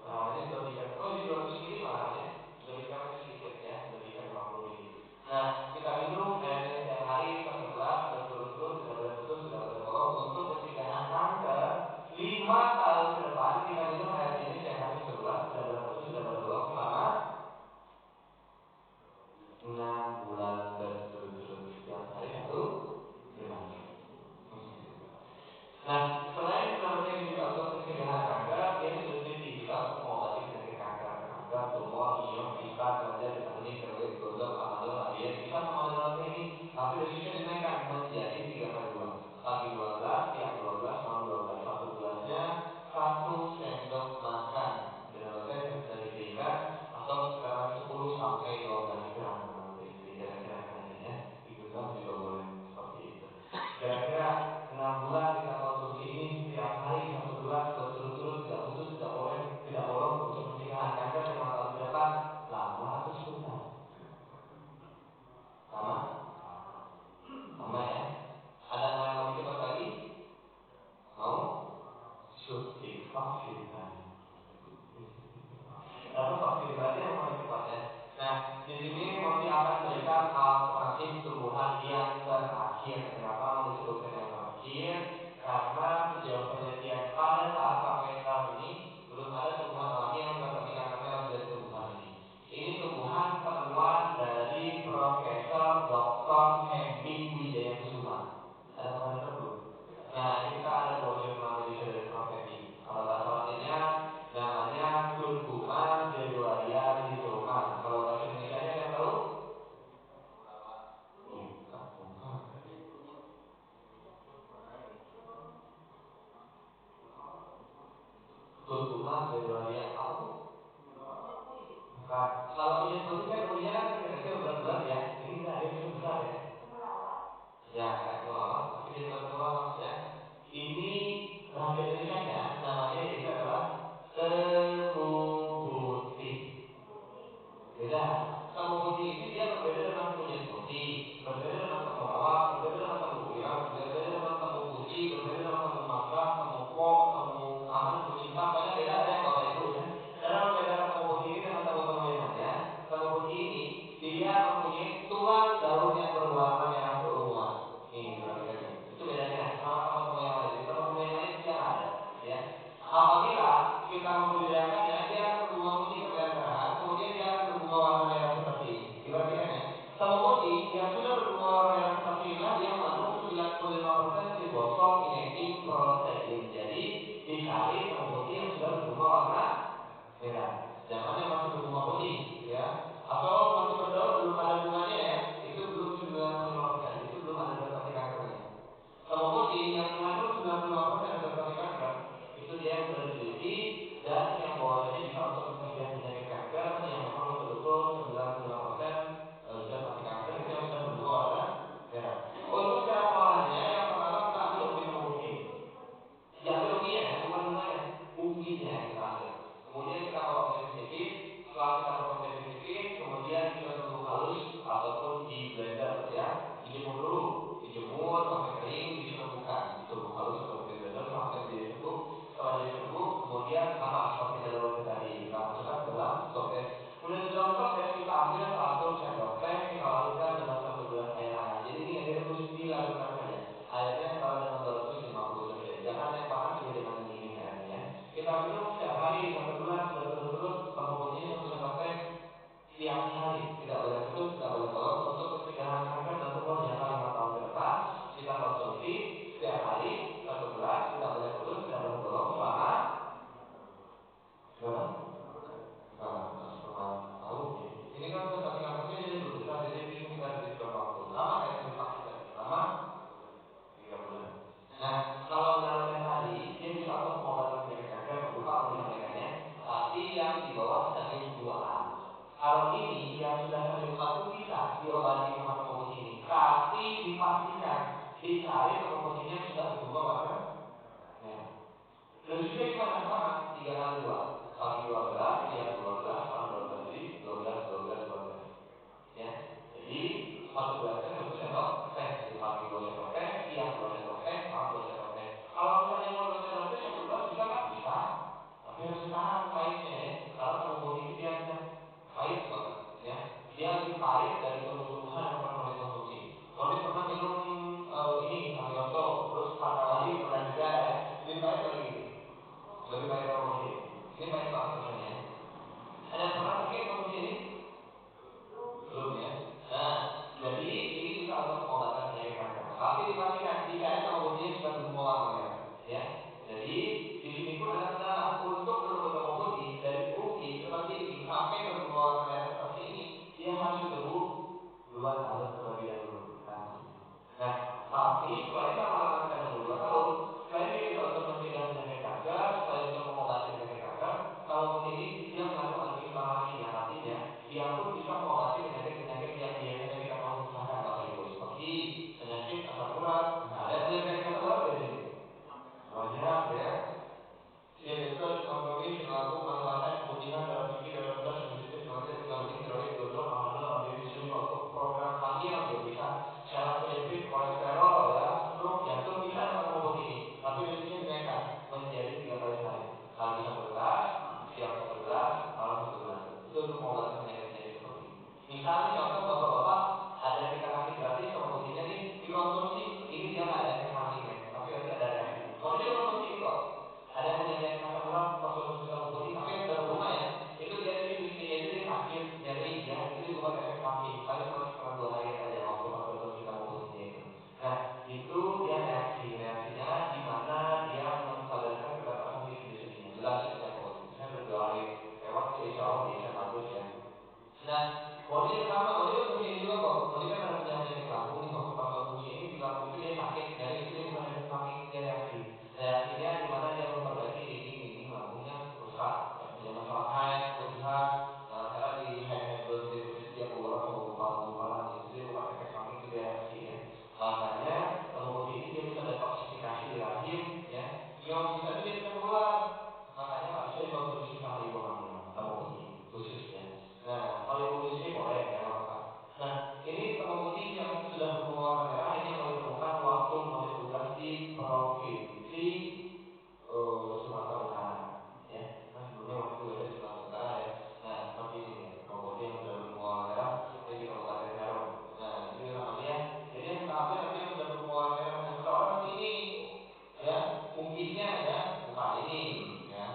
Nah, makanya dilebihkan. Oh, ini 200 mili malahan ya. Dilebihkan aja sedikit ya, dilebihkan 50 mili. Nah, kita minum airnya setiap hari 1 gelas berturut-turut, tidak boleh putus, tidak boleh bolong untuk pencegahan kanker. 5 tahun ke depan kita minum air ini setiap hari 1 gelas, tidak boleh putus, tidak boleh bolong selama 6 bulan berturut-turut, setiap hari 1 gelas. Nah, selain benalu teh ini juga untuk pencegahan kanker, dia sudah teliti bisa untuk mengobati penyakit kanker, tumor, myom, kista, kelenjar, getah bening, keroid, gondok, amandel, labies. Bisa semua dengan teh ini, tapi dosisnya dinaikkan menjadi 3 kali 2. Pagi 2 gelas, siang 2 gelas, malam 2 gelas. 1 gelasnya 1 sendok makan. Benalu teh dan dikeringkan atau sekarang 10 sampai 12 gram benalu teh. Dikira-kirakan aja ya. Digenggam juga boleh seperti itu. Kira-kira 6 bulan kita konsumsi ini setiap hari 1 gelas berturut-turut, tidak putus, tidak bolong untuk pencegahan kanker 5 tahun ke depan. Lama atau sebentar? Lama? Lama ya. Ada yang mau lebih cepat lagi? Mau? Suntik vaksin tadi. Dapat vaksin berarti yang paling cepat ya. Nah, di sini Monty akan berikan alternatif tumbuhan yang terakhir. Kenapa mau disebutkan yang terakhir? Karena sejauh penelitian pada saat sampai sekarang ini belum ada tumbuhan alami yang zat anti kankernya lebih dari tumbuhan ini. Ini tumbuhan penemuan dari Profesor Dr. Hembing Wijaya Kusuma. Ada pernah dengar belum? Nah, ini kita ada buah jurnal medisnya dari Prof. Hembing. Kalau bahasa latinnya namanya Curcuma zedoaria rhizoma. Kalau bahasa Indonesianya ada yang tahu? Bukan. Curcuma zedoaria apa Bu? Bukan. Kalau unyit putih kan daunnya kan kecil-kecil bulat-bulat ya. Ini enggak, dia besar-besar ya. Ya, kayak temulawak, tapi dia bukan temulawak ya. Ini bahasa Indonesianya namanya yaitu adalah temu putih. Beda. Temu putih ini dia berbeda dengan kunyit putih, berbeda dengan temulawak, berbeda dengan temu ireng, berbeda dengan temu putih, berbeda dengan temu mangga, temu po, temu apa, temu cinta, pokoknya beda deh Bapak Ibu ya. Cara membedakan temu putih ini dengan temu-temu yang lainnya, temu putih ini dia mempunyai tulang daun yang berwarna merah keunguan. Nih diperhatikan nih. Itu bedanya sama temu-temu yang lain. Di temu-temu yang lain dia nggak ada, ya. Apabila kita membudidayakannya, dia akan berbunga putih kemerah-merahan, kemudian dia akan berbunga warna merah seperti ini. Diperhatikan ya. Temu putih yang sudah berbunga warna merah seperti inilah dia mengandung 95% ribosom inacting protein. Jadi dicari temu putih yang sudah berbunga warna merah. Jangan yang masih berbunga putih, ya. Atau masih berdaun belum ada bunganya ya. Itu belum 95% diobati sama tembok putih ini. Tapi dipastikan dicari tembok putihnya yang sudah berbunga warna merah. Dosisnya gimana? Sama, 3 kali 2. Pagi 12, siang 12, malam 12. Jadi 12, 12, 12. Ya. Jadi 1 gelasnya 1 sendok teh. Jadi pagi 2 sendok teh, siang 2 sendok teh, malam 2 sendok teh. Kalau misalnya mau 2 sendok teh 1 gelas bisa nggak? Bisa. Tapi harus ditahan pahitnya ya. Karena tembok putih ini dia tidak pahit banget ya. Dia lebih pahit dari tumbuh-tumbuhan yang pernah Noni konsumsi. Noni pernah minum ini Amioso, terus Fatawali pernah juga ya. Lebih pahit lagi ini. Lebih pahit tembok putih ini. Ini pahit banget rasanya ya. Ada yang pernah mungkin konsumsi ini? Belum ya. Nah, jadi ini bisa untuk pengobatan penyakit kanker. Tapi dipastikan dicari tembok putih yang sudah berbunga warna merah, ya. Jadi di sini pun ada kendala untuk menemukan tembok putih dari ungki seperti ini sampai berbunga warna merah seperti ini, dia harus ditunggu 2 tahun terlebih dahulu nantinya. Nah, tapi selain lama-lama kita nunggu 2 tahun, selain dia bisa untuk mencegah penyakit kanker, selain untuk mengobati penyakit kanker, tembok putih ini dia mengandung antiinflamasi yang artinya dia pun bisa mengobati penyakit-penyakit yang biasanya kita tahu susahkan Bapak Ibu, seperti penyakit asam urat. Nah, ada yang punya penyakit asam urat nggak di sini? Banyak ya. Diabetes, kronis, lambung, mata-mata, keputihan, darah tinggi, darah rendah, sensitif, khawatir, tinggal bening, tiroid, gondrong, hamil, ambil insulin untuk program hamil juga bisa. Syarat penyakit, kolesterol ya, stroke, jantung bisa dengan tembok putih ini. Tapi dosisnya dinaikkan menjadi 3 kali sehari. Pagi 1 gelas, siang 1 gelas, malam 1 gelas. Itu untuk pengobatan penyakit-penyakit seperti ini. Misal nih contoh bapak-bapak ada yang kita kasih gratis tembok putihnya nih dikonsumsi. Ini dia nggak ada efek sampingnya, tapi nanti ada reaksi. Mau juga konsumsi ini kok. Ada yang punya penyakit asam urat waktu konsumsi tembok putih, tapi yang sudah berbunga ya, itu dia di sini aja dia sakit, nyeri ya, itu dia bukan efek samping, paling cuma sekitar 2 harian aja waktu pas konsumsi tembok putihnya itu. Nah, itu dia reaksinya di mana dia mensadarkan keterbatasan si sendi-sendinya. Dilanjut nih tembok putih. Misalnya udah 2 hari lewat ya, insya Allah biasa bagus ya. Nah, Moni juga sama, Moni konsumsi ini juga kok. Moni kan ada punya penyakit lambung nih, waktu pas konsumsi ini di lambung itu dia sakit, nyeri, itu dia bukan efek samping, dia reaksi. Reaksinya di mana dia memperbaiki dinding lambungnya rusak, ya, punya masalah head, keputihan, karena di head berhenti itu dia keluar langsung gumpalan-gumpalan, itu dia bukan efek samping, itu dia reaksi ya. Makanya tembok putih ini dia bisa detoksifikasi di rahim, ya. Miosis aja dia bisa keluar. Makanya nggak bisa dikonsumsi sama ibu hamil, tembok putih ini khusus ya. Nah, kalau ibu menyusui boleh ya, nggak apa-apa. Nah, ini tembok putih yang sudah berbunga warna merah, ini yang Noni temukan waktu Noni tugas di provinsi Sumatera Utara, ya. Nah, sebelumnya Noni tugasnya di Sumatera Utara ya. Nah, seperti ini dia, tembok putih yang sudah berbunga warna merah, ini di Kabupaten Serong. Nah, ini rekaman dia. Jadi yang kita ambil nanti yang sudah berbunga warna merah. Yang kata orang nanti ini, ya, ungkisnya ya, bukan ini, ya.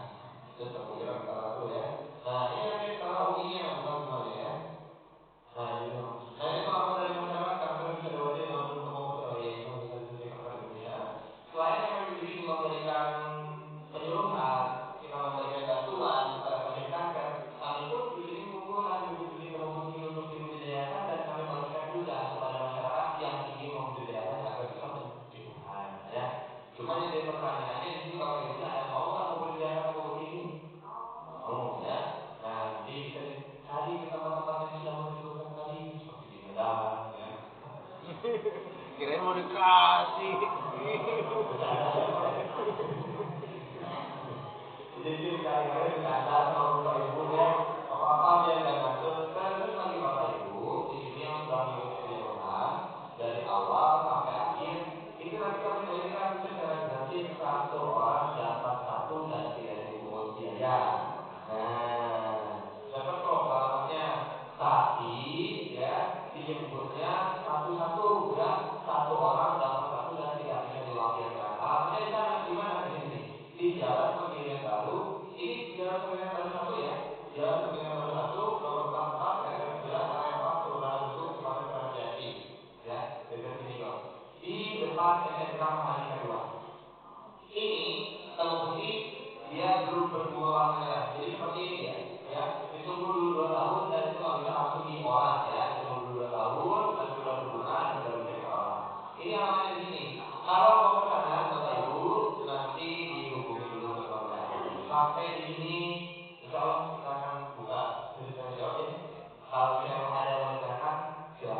Terus kamu kira minta batu ya. Nah, ini nanti yang kita tahu ungkinya, bukan bunganya ya. Nah, ini dia. Nah, ini pengalaman dari masyarakat kanker bisa diobati dengan minum tembok putih. Oh iya, ini organisasi kanker Indonesia. Selain kami di sini memberikan penyuluhan, kita memberikan bantuan kepada pasien kanker, kami pun di sini mengumpulkan bibit-bibit tembok putih ini untuk dibudidayakan dan kami bagikan juga kepada masyarakat yang ingin membudidayakan agar bisa penyembuhan ya. Cuma yang jadi pertanyaannya di sini Bapak Ibunya ada yang mau nggak membudidayakan tembok putih ini? Mau ya. Nah, nanti bisa dicari di tempat-tempat yang sudah Noni sebutkan tadi, seperti di Medan ya. Kirain mau dikasih. Bercanda ya Pak ya. Jadi sih kali-kali bercanda sama Bapak Ibu ya. Apa-apa biar gak ngantuk. Terus bagi Bapak Ibu di sini yang sudah mengikuti penyuluhan dari awal sampai akhir, itu nanti kami berikan secara gratis, satu orang dapat satu dan tidak dipungut biaya. Nah, dapat kok alamatnya. Tapi ya dijemputnya satu-satu ya. Satu orang dapat satu dan tidak bisa diwakilkan. Alamatnya di sana, di mana? Di sini nih. Di Jalan Pegirian Baru. Ini Jalan Pegirian Baru 1 ya. Jalan Pegirian Baru 1, nomor 44, RT 9, RW 4, Kelurahan Dusun, Kabupaten Keramat Jati. Ya, dekat sini kok. Di depan SMK Mahardika 2. Ini tembok putih dia belum berbunga warna merah. Jadi seperti ini dia, ya. Ditunggu dulu 2 tahun dan itu nggak bisa langsung diolah ya. Ditunggu dulu 2 tahun, nanti udah berbunga dan baru bisa kita olah. Ini alamatnya di sini. Kalau mau ke sana, Bapak Ibu, nanti dihubungi dulu ke nomor WA. Sampai di sini, insya Allah kita akan buka sesi tanya jawab ya. Kalau misalnya ada yang mau ditanyakan, silakan.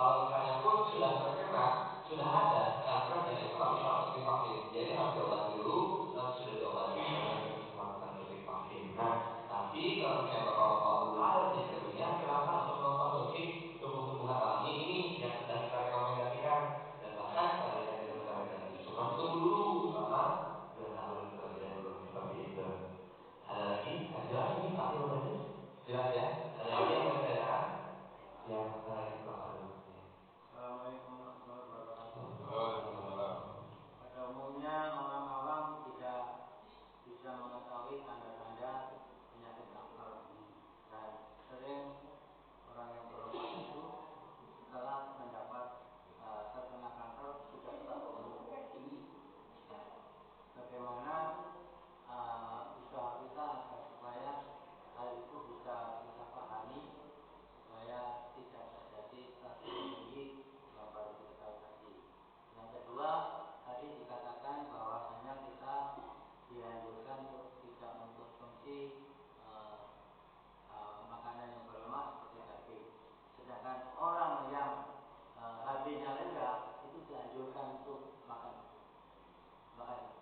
Kalau misalnya pun sudah terkena, sudah ada kankernya, itu nggak bisa untuk divaksin. Jadi harus diobati dulu, nanti sudah diobati baru nanti bisa melakukan suntik vaksin. Nah, tapi kalau misalnya bapak-bapak belum ada penyakit kekinian, silahkan untuk mengkonsumsi tumbuh-tumbuhan alami ini yang sedang kita rekomendasikan, dan bahkan seandainya dengan cara gratis. Cuman tunggu dulu selama 2 tahun terlebih dahulu, seperti itu. Ada lagi? Jelas ini Pak jawabannya? Jelas ya? Ada lagi yang mau ditanyakan? Ya, itu Bapak dulu. Ya. Assalamualaikum warahmatullahi wabarakatuh. Waalaikumsalam. Pada umumnya orang awam tidak bisa mengetahui tanda-tanda penyakit kanker. Nah, sering orang yang berobat itu setelah mendapat terkena kanker sudah staf sembuh. Nah, bagaimana usaha kita agar supaya hal itu bisa kita pahami supaya tidak terjadi stadium tinggi yang baru diketahui tadi. Yang kedua, tadi dikatakan bahwasanya kita dianjurkan untuk tidak mengkonsumsi makanan yang berlemak seperti daging. Sedangkan orang yang HB-nya rendah itu dianjurkan untuk makan itu. Terima kasih.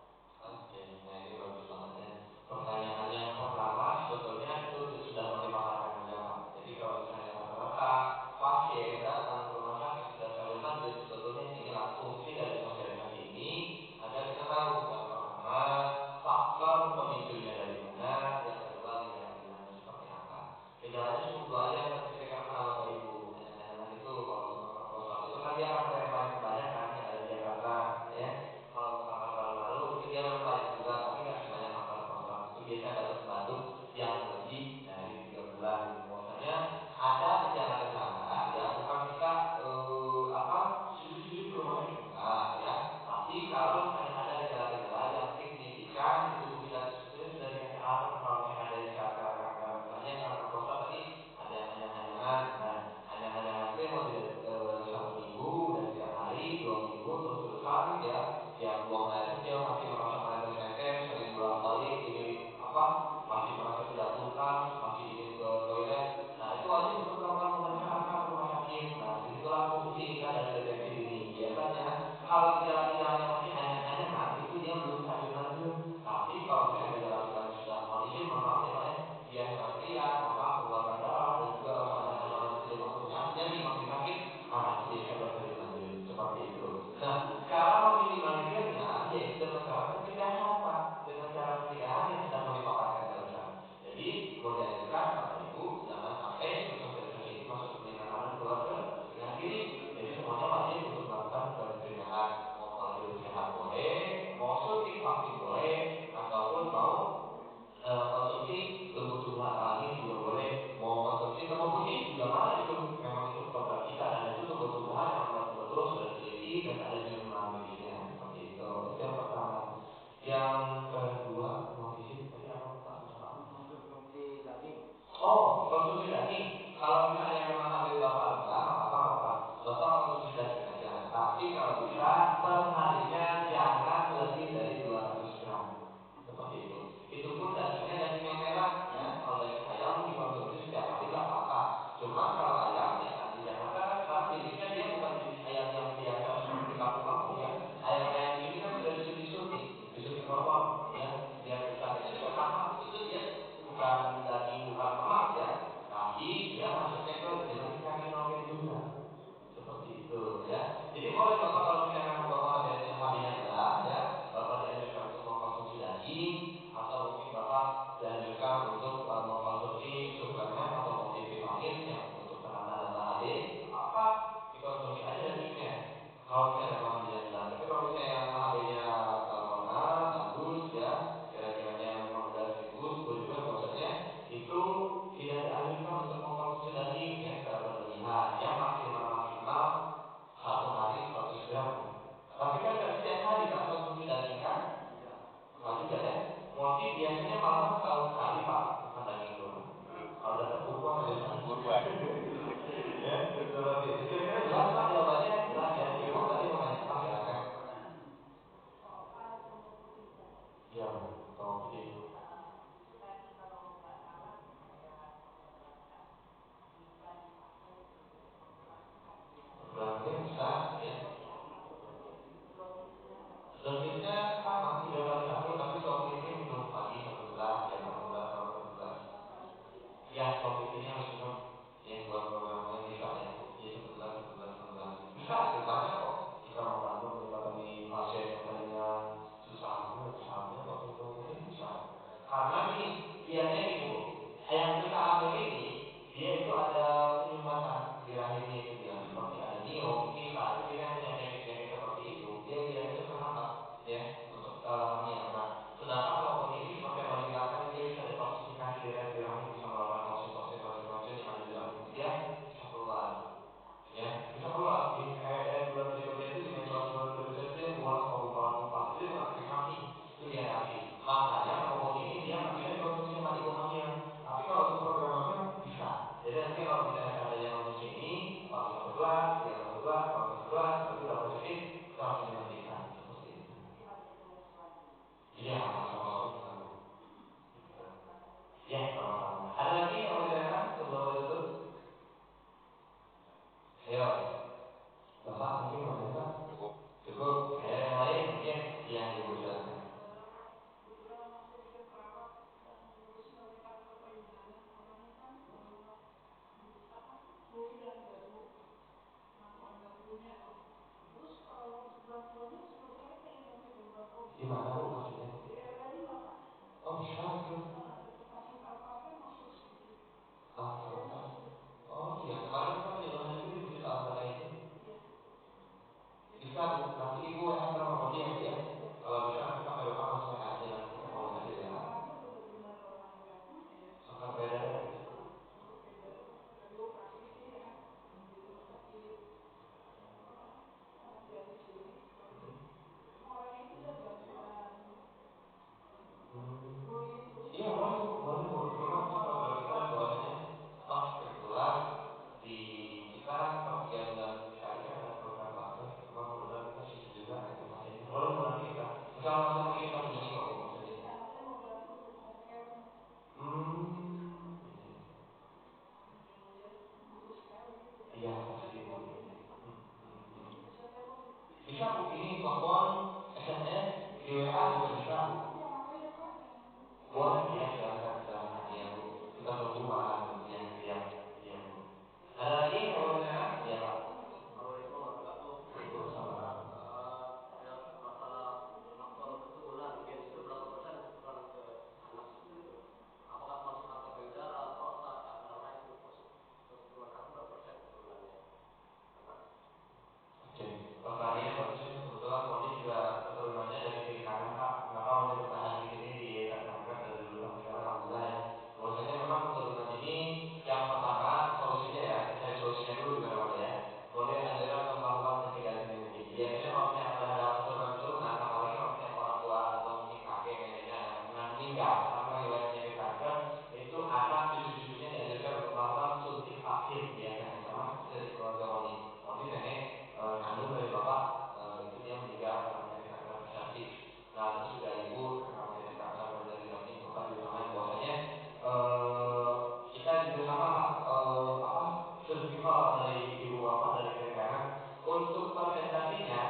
Oke, nah ini bagus banget ya. Pertanyaan yang pertama sebetulnya itu sudah mau dipaparkan juga Pak. Jadi kalau misalnya rata-rata pasien datang ke rumah sakit sudah stadium lanjut, sebetulnya inilah fungsi dari sosialisasi ini agar kita tahu yang pertama faktor pemicunya dari mana, yang kedua gejala-gejalanya seperti apa. Gejalanya cukup 2 aja seperti tadi katakan Bapak Ibu. Anyang-anyangan itu kalau untuk kanker prostat itu kan dia kanker yang paling kebanyakan yang ada di Jakarta, ya. Kalau untuk kanker paru-paru itu dia memang banyak juga, tapi nggak sebanyak kanker prostat. Itu biasanya batuk-batuk yang lebih dari 3 bulan. Bahwasanya ada gejala-gejala ya, bukan kita sujud-sujud ke rumah sakit enggak ya. Tapi kalau misalnya ada gejala-gejala yang signifikan di tubuh kita itu sebetulnya sudah dikasih alarm kalau misalnya ada gejala kanker. Misalnya yang kanker prostat tadi ada yang anyang-anyangan. Nah, anyang-anyangan itu yang lebih dari 1 minggu dan setiap hari 2 minggu terus-terusan ya, yang buang air kecil masih merasa menetes-netes, sering bolak-balik, ini masih merasa tidak tuntas, masih ingin ke toilet. Nah, itu wajib untuk melakukan pemeriksaan Pak ke rumah sakit. Nah, disitulah fungsi kita dari deteksi dini. Biasanya kalau gejala-gejalanya masih anyang-anyangan itu dia belum stadium lanjut. Tapi kalau misalnya gejala-gejalanya sudah, mohon izin, mohon maaf ya Pak ya, dia teriak, mohon maaf, mengeluarkan darah dan juga rasa anyang-anyangan itu dia makin nyeri, makin sakit, itu biasanya udah stadium lanjut. Seperti itu. Nah, cara meminimalisirnya yaitu dengan cara pencegahan Pak, dengan cara pencegahan yang sudah mau dipaparkan barusan. Jadi mau dianjurkan Bapak Ibu jangan sampai ikut sosialisasi ini masuk ke telinga kanan keluar ke telinga kiri. Jadi semuanya wajib untuk melakukan pencegahan. Mau pola hidup sehat boleh, mau suntik vaksin boleh, ataupun mau konsumsi tumbuh-tumbuhan alami juga boleh, mau konsumsi kembang putih juga mana itu, memang itu program kita, dan itu tumbuh-tumbuhan yang memang betul-betul sudah diteliti dan ada jurnal medisnya. Seperti itu yang pertama. Yang kedua, mohon izin tadi apa Pak, mohon maaf. Mengkonsumsi daging. Oh, konsumsi daging. Kalau misalnya memang HB Bapak rendah, nggak apa-apa Bapak. Bapak konsumsi daging aja. Tapi kalau bisa perharinya jangan lebih dari 200 gram. Seperti itu. Itu pun dagingnya daging yang merah ya. Kalau daging ayam dikonsumsi setiap hari nggak apa-apa. Cuman kalau ayam ya kan di Jakarta kan sekarang jenisnya dia bukan jenis ayam yang biasa seperti di kampung-kampung ya. Ayam-ayam di sini kan sudah disuntik hormon ya, biar besar. Itu juga sama. Itu dia bukan daging, bukan lemak ya. Tapi dia masuknya ke jenis carinogen juga. Seperti itu ya. Jadi boleh Bapak kalau misalnya memang Bapak HB bisa, banyak kok. Bisa membantu meningkatkan pasien yang tadinya susah hamil bisa hamil kok, symptom ini bisa kok. Karena gini, biasanya gini Bu, yang susah hamil ini dia itu ada penyumbatan di rahimnya itu dia, seperti ada miom, kista, itu biasanya penyakit-penyakit seperti itu dia biasanya terhambat ya untuk hamil. Nah, sedangkan walaupun ini seperti yang Roni bilang tadi, dia bisa detoksifikasi di rahim, bisa mengeluarkan toksin-toksin, racun-racun yang ada di rahim itu dia bisa keluar Bu. Ya, bisa keluar kayak bulan berikutnya itu di menstruasi bulan berikutnya itu dia keluar sama gumpalan-gumpal. Itu bukan efek samping, itu dihadapi. Makanya sama obat ini dia nggak bisa dikonsumsi sama ibu hamil. Tapi kalau untuk program hamil bisa. Jadi nanti kalau misalnya seandainya konsumsi ini 4 minggu berdua, 3 minggu berdua, 2 minggu berdua, setelah itu udah positif, kita langsung dihentikan seperti itu. Iya, sama-sama sunnah Bu. Gitu. Ya, sama-sama. Ada lagi yang mau ditanyakan sebelum kita tutup? Ayo. Bapak mungkin mau nanya Pak? Cukup. Cukup. Ada yang lain mungkin? Iya Ibu silakan. Ketika saya juga perawat dan ngurusin wanita perkawinan, orangnya kan flu dan garu, pengakuan garunya tuh. Terus waktu bulan puasa setahu saya kayak sampai bulan Oktober. Di mana Bu maksudnya Bu? Di RRI lah Pak. Oh bisa gitu. Dekat stasiun Alpater masuk sedikit. Alfata. Oh iya, kemarin kita penyuluhan juga di Masjid Alfata itu. Iya. Bisa Bu, nanti Ibu WA ke Bang Rodi ya Bu ya. Kalau bisa nanti pakai WA langsung WA aja nanti ya, kalau bisa di WA. Orangnya benar-benar orang yang mana ya? Sokar pede gitu. Ortopeda udah dioperasi sih ya di rumah sakit Ahmad Yani sini. Cuma orangnya itu jaga dan gurunya terus. Iya boleh Bu. Cuma nanti program kita bahwasanya kebetulan di kita per 3 bulan sekali kan ada program bakti. Cuma kebetulan kita sibuk juga gitu pasiennya. Boleh Bu nanti kita. Insya Allah masih mungkin kita kunjungi kok Bu maksudnya. Iya, saya mau ganti untuk home care-nya. Iya. Yang dia butuh sekali gitu ya. Iya pasti Bu. Bisa telepon. Bisa Bu, ini telepon, SMS, di WA juga bisa Bu. Ini yang apa ya Pak? Boleh, iya silahkan, iya Bu. Kita tunggu malahan Bu, iya siap, iya Bu. Ada lagi yang mau ditanyakan? Iya Pak. Assalamualaikum warahmatullahi wabarakatuh. Waalaikumsalam. Ya, masalah faktor keturunan gen itu berapa persen keturunan ke anak itu gitu? Apakah termasuk kanker payudara, prostat, dan lain itu masuk keturunan anak berapa persen keturunannya anak? Oke, pertanyaannya bagus ini. Kebetulan Roni juga keturunannya dari kiri kanan Pak. Kenapa Roni bertahan di sini di Yayasan Kanker dari dulu sampai sekarang alhamdulillah ya. Bahwasanya memang keturunan ini yang pertama solusinya ya, cari solusinya dulu di mana-mana ya. Roni anjurkan untuk melakukan pencegahan sedini mungkin. Biasanya kalau misalnya ada keturunan-keturunan, apalagi kalau misalnya orang tua atau mungkin kakek neneknya ada yang pernah meninggal karena riwayat penyakit kanker, itu anak cucu-cucunya dianjurkan untuk melakukan suntik vaksin biasanya sama seperti dari keluarga Roni. Roni nenek kandung dari bapak itu dia meninggal karena penyakit kanker cervix. Nah terus juga ibu terkena penyakit kanker dari cervix, bapak juga sama bahwasanya kita juga sama Pak survival dari ibu bapak dari kiri kanan. Untuk persentasinya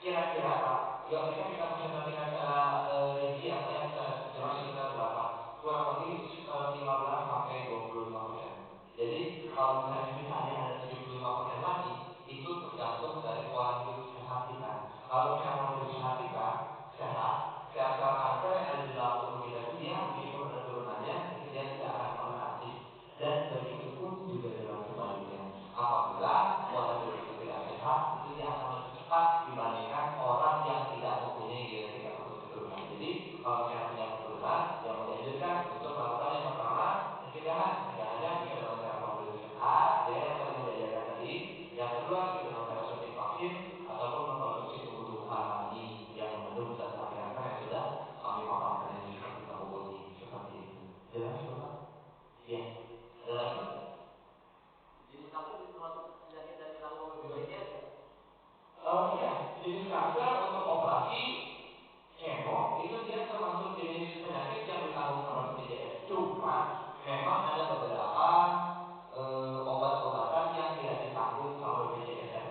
kira-kira Pak nggak bisa kita presentasikan secara rinci ya Pak ya, secara jelas itu secara berapa. Kurang lebih itu 15-25%. Jadi kalau misalnya sisanya ada 75% lagi, itu tergantung dari pola hidup sehat kita. Kalau misalnya pola hidup sehat kita sehat, sel-sel kanker yang ada di dalam tubuh kita itu dia meskipun ada turunannya, itu dia tidak akan pernah aktif. Dan begitu pun juga dengan sebaliknya. Apabila pola hidup itu tidak sehat, itu dia akan lebih cepat dibandingkan orang yang tidak mempunyai genetik ataupun keturunan. Jadi kalau misalnya punya keturunan, yang mau dianjurkan untuk melakukan yang pertama pencegahan. Pencegahannya bisa dengan cara pola hidup sehat, ya yang tadi mau diajarkan tadi. Yang kedua bisa dengan cara suntik vaksin ataupun mengkonsumsi tumbuh-tumbuhan alami yang mengandung zat anti kanker yang sudah kami paparkan ini seperti taboboni, seperti itu. Jelas Bapak? Iya. Ada lagi? Jenis kanker termasuk penyakit yang ditanggung BPJS nggak? Iya, jenis kanker untuk operasi kemo itu dia termasuk jenis penyakit yang ditanggung sama BPJS. Cuma memang ada beberapa obat-obatan yang tidak ditanggung sama BPJS.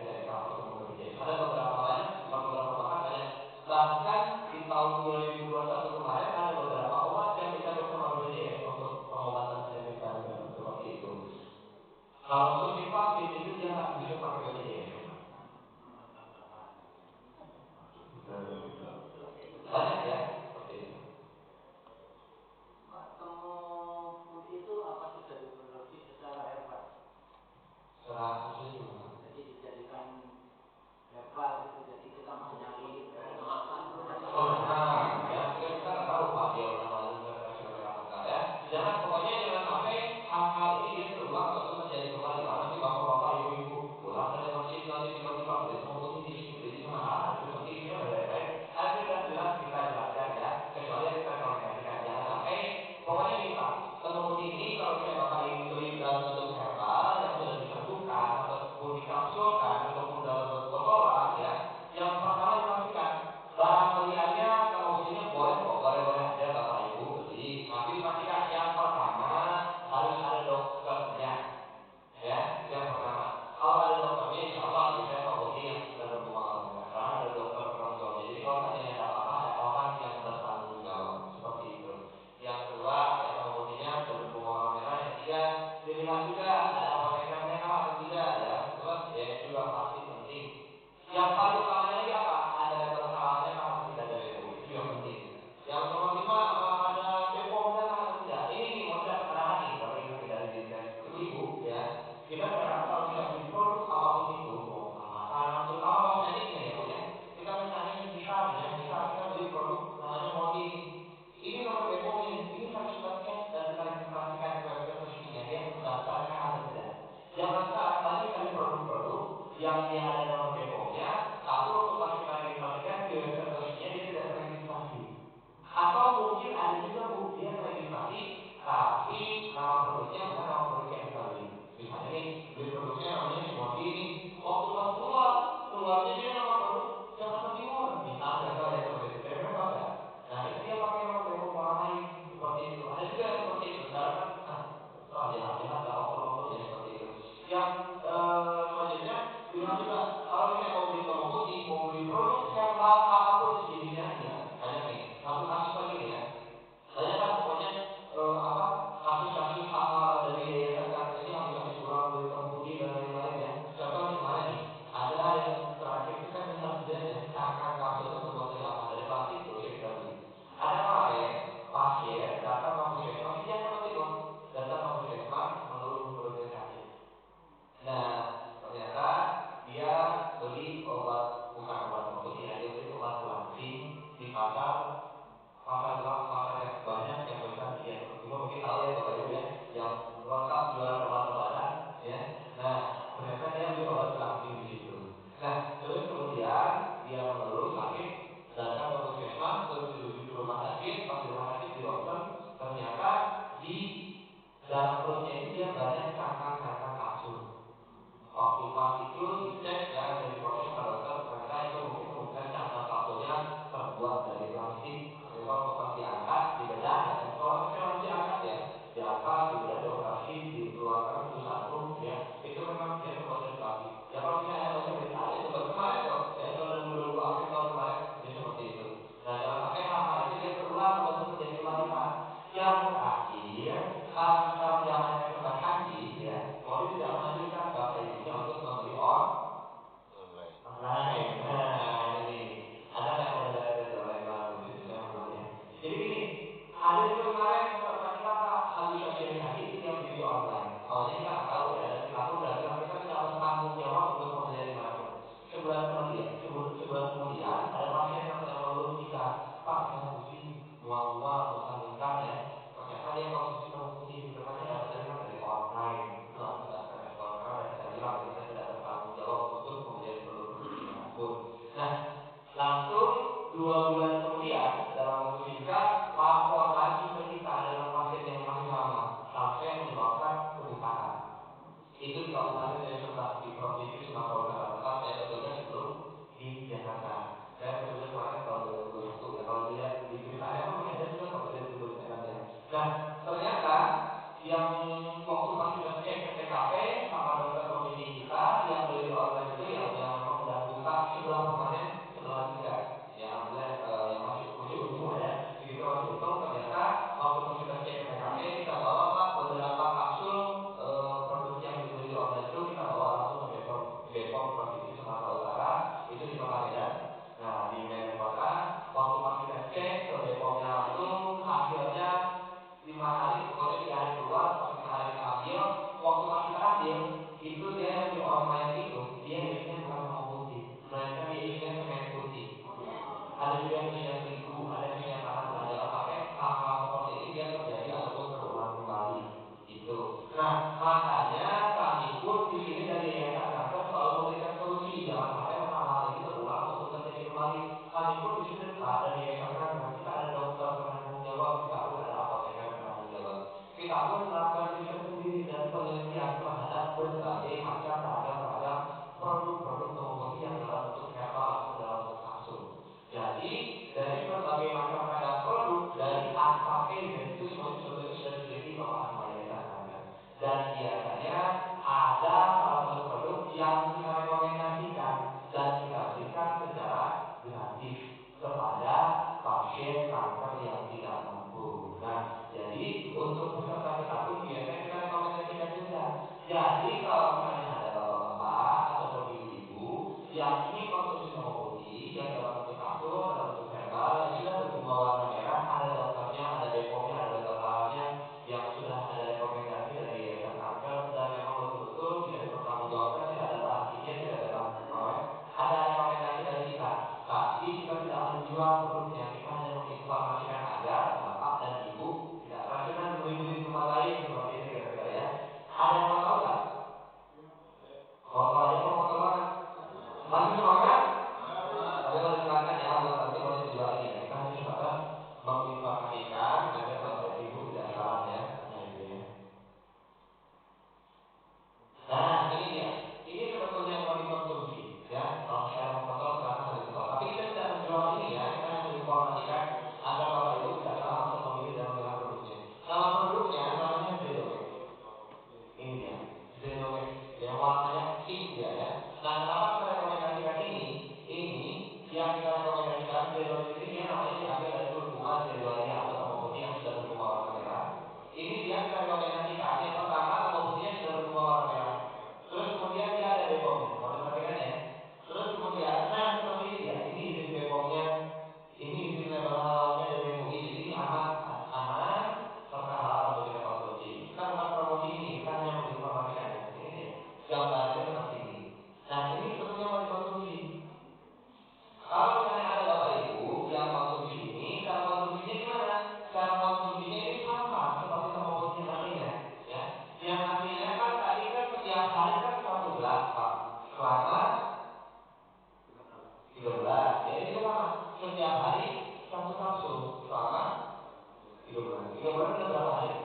dilaporkan ataupun dalam bentuk bocoran ya, yang pertama dipastikan barang beliannya kalau sini boleh kok, boleh-boleh aja Bapak Ibu beli, tapi dipastikan yang pertama harus ada dokternya. Ya, itu yang pertama. Kalau ada dokternya, insya Allah biasanya Pak Boni yang sudah berpengalaman ya, karena ada dokter penonjolnya. Jadi kalau seandainya ada apa-apa, ada orang yang bertanggung jawab seperti itu. Yang kedua, ya Pak Boninya sudah berpengalaman ya. Yang ketiga, dilihat juga ada apotekernya kah atau tidak ya. Itu kan ya itu juga pasti penting. Yang paling utamanya lagi apa? Ada bersalahnya kah atau tidak dari MUI, itu juga penting. Yang nomor 5, ada BPOM-nya kah atau tidak? Ini nih mau dapat arahan nih Bapak Ibu nih dari Dinkes. Ibu-ibu ya. Kita sekarang kalau kita beli produk apapun itu, mau makanan, terutama kosmetik nih ya Bu ya. Kita misalnya nih misal kita beli produk namanya Mondi nih. Ini nomor BPOM-nya nih. Ini harus kita cek dan kita registrasikan ke website resminya dia terdaftar kah atau tidak. Zaman sekarang banyak sekali produk-produk yang dia ada nomor BPOM-nya, tapi waktu pas kita registrasikan di website resminya dia tidak terregistrasi. Atau mungkin ada juga Bu, dia terregistrasi tapi nama produknya bukan nama produk yang kita beli. Misalnya nih, beli produknya namanya si Mondi nih. Waktu pas keluarnya dia nama produk Jakarta Timur. Misal contoh ya seperti itu. Kira-kira sama nggak? Nah itu dia pakai nama BPOM orang lain. Seperti itu. Ada juga yang seperti itu. Sekarang kan jahat-jahat lah, oknum-oknum ya seperti itu. Yang selanjutnya dilihat juga kalau misalnya mau beli bawang putih, mau beli produk herbal apapun sejenisnya, iya banyak nih. Satu kasus lagi nih ya, banyak lah pokoknya kasus-kasus hal-hal dari yayasan sekarang ini habis-habis pulang beli sabun putih dan lain-lain ya. Contoh nih kemarin nih, ada yang terakhir itu kan ini harus dilihat ya, cangkang kapsulnya terbuat dari apa? Dari plastik nggak usah kita beli. Ada kemarin pasien datang ke puskesmas di Jakarta Timur, datang ke puskesmas mengeluh perutnya sakit. Nah ternyata dia beli obat, bukan obat bawang putih ya, dia beli obat langsing di pasar yang banyak yang besar di Jakarta Timur, mungkin tahu ya Bapak Ibu ya, yang lengkap jualan obat-obatan ya. Nah ternyata dia beli obat langsing di situ. Nah terus kemudian dia mengeluh sakit, datang ke puskesmas, terus dirujuk ke rumah sakit. Pas di rumah sakit di ronsen, ternyata di dalam perutnya itu dia banyak cangkang-cangkang kapsul. Waktu pas itu dicek ya, diproses sama dokter, ternyata itu mungkin kemungkinan cangkang kapsulnya terbuat dari plastik. Ternyata waktu pas diangkat, dibedah ya, kalau kecil harus diangkat ya, diangkat, dibedah, dioperasi, dikeluarkan satu-satu ya, itu memang dia terbuat dari plastik. Ya kalau misalnya Anda baca berita ada itu baru kemarin kok ya, tahun 2022 akhir tahun kemarin dia seperti itu. Nah jangan sampai hal-hal itu dia terulang ataupun terjadi kembali Pak. Yang terakhir, karena sekarang zamannya serba canggih ya, Modi tidak menganjurkan Bapak Ibunya untuk membeli online. Nah ini nih, ada nggak yang udah lihat di online bagus itu jangan belum ya. Jadi gini, ada juga kemarin peserta kita Pak habis sosialisasi itu yang beli di online. Awalnya kita nggak tahu ya, dan kita pun udah bilang kita tidak bertanggung jawab untuk pembelian dimanapun. Sebulan kemudian ada pasien yang mengeluh ke kita, Pak saya pusing, mual-mual, muntah-muntah ya. Ternyata dia konsumsi bawang putih gitu kan ya, dapatnya kan dari online. Itu langsung kita respon karena tadi saya bilang ya, kita tidak bertanggung jawab untuk pembelian produk-produk dimanapun. Nah langsung 2 bulan kemudian dalam waktu singkat lapor lagi ke kita dengan pasien yang masih sama sampai menyebabkan kebutaan. Itu di kabupaten saya sebelah di provinsi Sumatera Utara, tempat saya bertugas sebelum di Jakarta. Saya bertugas kemarin tahun 2021 ya. Kalau dilihat di beritanya pun masih ada juga kok di beritanya nanti ya. Nah ternyata yang waktu pas kita cek ke TKP sama dokter pembimbing kita, yang beli di online itu yang memang udah buka sebelah kemarin, sebelah lagi enggak. Ya alhamdulillah yang masih untung lah ya. Jadi kita masih untung, ternyata waktu pas kita cek ke TKP kita bawa Pak beberapa kapsul produk yang dibeli di online itu, kita bawa langsung ke BPOM Provinsi Sumatera Utara, itu di Kota Medan. Nah di Medan Kota, waktu pas kita cek ke BPOM-nya langsung, hasilnya 5 hari, pokoknya 3 hari keluar, pas 5 hari kita ambil. Waktu pas kita ambil, itu dia yang di online itu, dia isinya bukan bawang putih, melainkan dia isinya semen putih. Ada juga yang isinya terigu, ada yang isinya tanah. Nah jangan sampai hal-hal seperti ini dia terjadi ataupun terulang kembali. Itu. Nah makanya kami pun di sini dari Yayasan Kanker selalu memberikan solusi, jangan sampai hal-hal ini terulang untuk yang ingin konsumsi tomo putih yang dalam bentuk kapsul, dalam bentuk herbal yang sudah berbunga warna merah, ada dokternya, ada BPOM-nya, ada label halalnya, yang sudah ada rekomendasi dari Yayasan Kanker, dan memang betul-betul tidak dipertanggungjawabkan, tidak ada bahan kimia, tidak ada bahan pengawet, ada rekomendasi dari kita. Tapi kita tidak menjual produknya, kita hanya menginformasikan agar bapak dan ibu tidak keracunan beli-beli di tempat lain, seperti itu kira-kira ya. Ada yang mau tahu nggak? Mau tahu aja apa mau tahu banget? Masih semangat? Tapi mau ditekankan ya, bukan berarti boleh dijual ini ya. Kita hanya sebatas menginformasikan agar bapak dan ibu tidak salah ya. Nah itu ya. Nah ini dia. Ini sebetulnya yang mau dikonsumsi ya. Kalau masih ada yang mau foto silahkan sambil foto. Tapi kita tidak menjual ini ya. Kita hanya menginformasikan agar bapak ibu tidak salah untuk memilih dan memilah produknya. Nama produknya namanya Zedomex. Ini dia, Zedomex. Yang warnanya pink dia ya. Nah, kenapa kita rekomendasikan ini? Ini yang kita rekomendasikan Zedomex ini dia namanya diambil dari kulit bunga Zedonia atau tomo putih yang sudah berbunga warna merah. Ini dia kita rekomendasikan. Yang pertama tomo putihnya sudah berbunga warna merah. Terus kemudian dia ada BPOM-nya. Mau diperhatikan ya. Terus kemudian, nah seperti ini dia. Ini izin BPOM-nya. Ini izin label halalnya dari MUI. Jadi ini aman, aman serta halal untuk kita konsumsi. Kita bukan promosi ini, kita hanya menginformasikan ya. Ini dia. Gambarnya seperti ini. Nah, ini sebetulnya mau dikonsumsi. Kalau misalnya ada Bapak Ibu yang konsumsi ini, cara konsumsinya gimana? Cara konsumsinya ini sama seperti tomo putih yang aslinya, ya. Yang aslinya kan tadi kan setiap hari kan 1 gelas, Pak. Selama 3 bulan. Ya ini juga sama. Setiap hari 1 kapsul selama 3 bulan. 3 bulan udah berapa hari?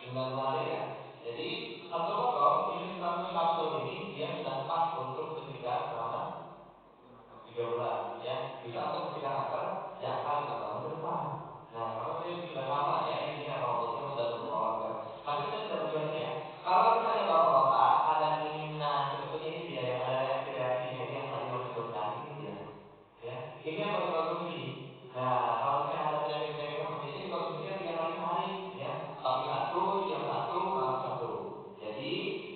90 hari ya. Jadi satu botol isi 100 kapsul ini dia sudah pas untuk mencegah selama 3 bulan ya. Bisa untuk mencegah kanker jangka 5 tahun ke depan. Nah, karena tadi sudah sama ya isinya tomo putih yang sudah berbunga warna merah. Tapi kita tidak menjual ini ya. Kalau misalnya bapak-bapak ada keinginan, sebetulnya ini dia yang ada reaksi-reaksinya ini yang tadi yang disebutkan, ini dia. Ya, ini yang mau dikonsumsi. Nah, kalau misalnya ada penyakit-penyakit seperti ini dikonsumsinya 3 kali sehari, ya. Pagi 1, siang 1, malam 1. Jadi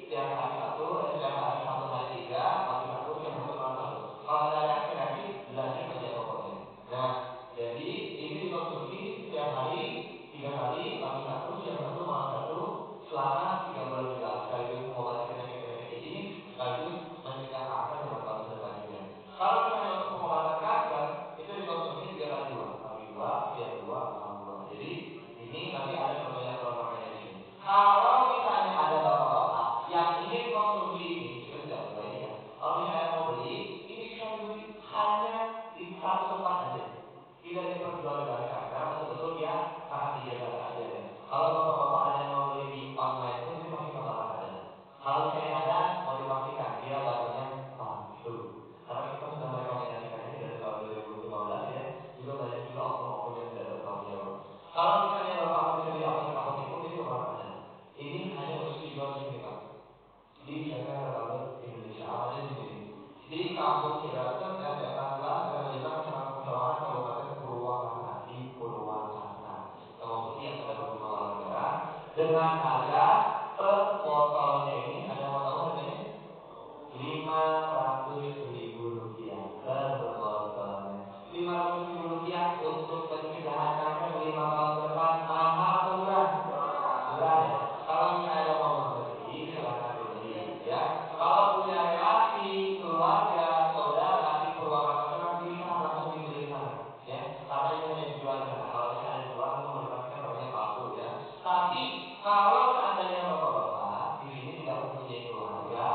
setiap hari 1 hari 3, pagi 1, siang 1, malam 1. Kalau ada reaksi-reaksi, dilanjut aja pokoknya. Nah, jadi ini dikonsumsi setiap hari 3 kali, pagi 1, siang 1, malam 1, selama 3 bulan juga, sekaligus mengobati penyakit-penyakit ini, sekaligus mencegah kanker 5 tahun ke depan juga. Kalau misalnya untuk pengobatan kanker, itu dikonsumsinya 3 kali 2, pagi 2, siang 2, malam 2. Jadi ini nanti ada kelengkapannya di sini. Kalau misalnya ada bapak-bapak yang ingin konsumsi ini, kita tidak menjual ini ya. Kalau misalnya ada yang mau beli, ini bisa dibeli hanya di satu tempat aja. Tidak diperjualbelikan karena betul-betul dia sangat dijaga kerahasiaannya. Kalau bapak-bapak ada yang mau beli di online pun ini pasti nggak bakalan ada. Kalau misalnya ada, mau dipastikan dia barangnya palsu. Karena kita sudah merekomendasikan ini dari tahun 2015 ya. Juga banyak juga oknum-oknum yang tidak bertanggung jawab. Kalau misalnya bapak mau dicari di apotek-apotek pun ini nggak bakalan ada. Ini hanya khusus dijual di sini, Pak. Di PT Herbal Indonesia. Alamatnya di sini nih. Di Kampung Ciracas RT 14 RW 6 Kecamatan Pesawahan Kabupaten Purwakarta di Purwakarta. Tomo putih yang sudah berbunga warna merah dengan harga per botolnya ini, ada yang mau tahu harganya? 500.000 rupiah per botolnya. 500.000 rupiah untuk pencegahan kanker 5 tahun ke depan, mahal atau murah? Murah ya. Kalau misalnya ada mau berbeli, silahkan dibeli ya. Kalau punya relasi, keluarga, saudara di Purwakarta sana, bisa langsung dibeli di sana ya. Karena ini hanya dijual di sana. Kalau misalnya ada dijual itu mau dipastikan namanya palsu ya. Tapi kalau seandainya bapak-bapak di sini tidak mempunyai keluarga,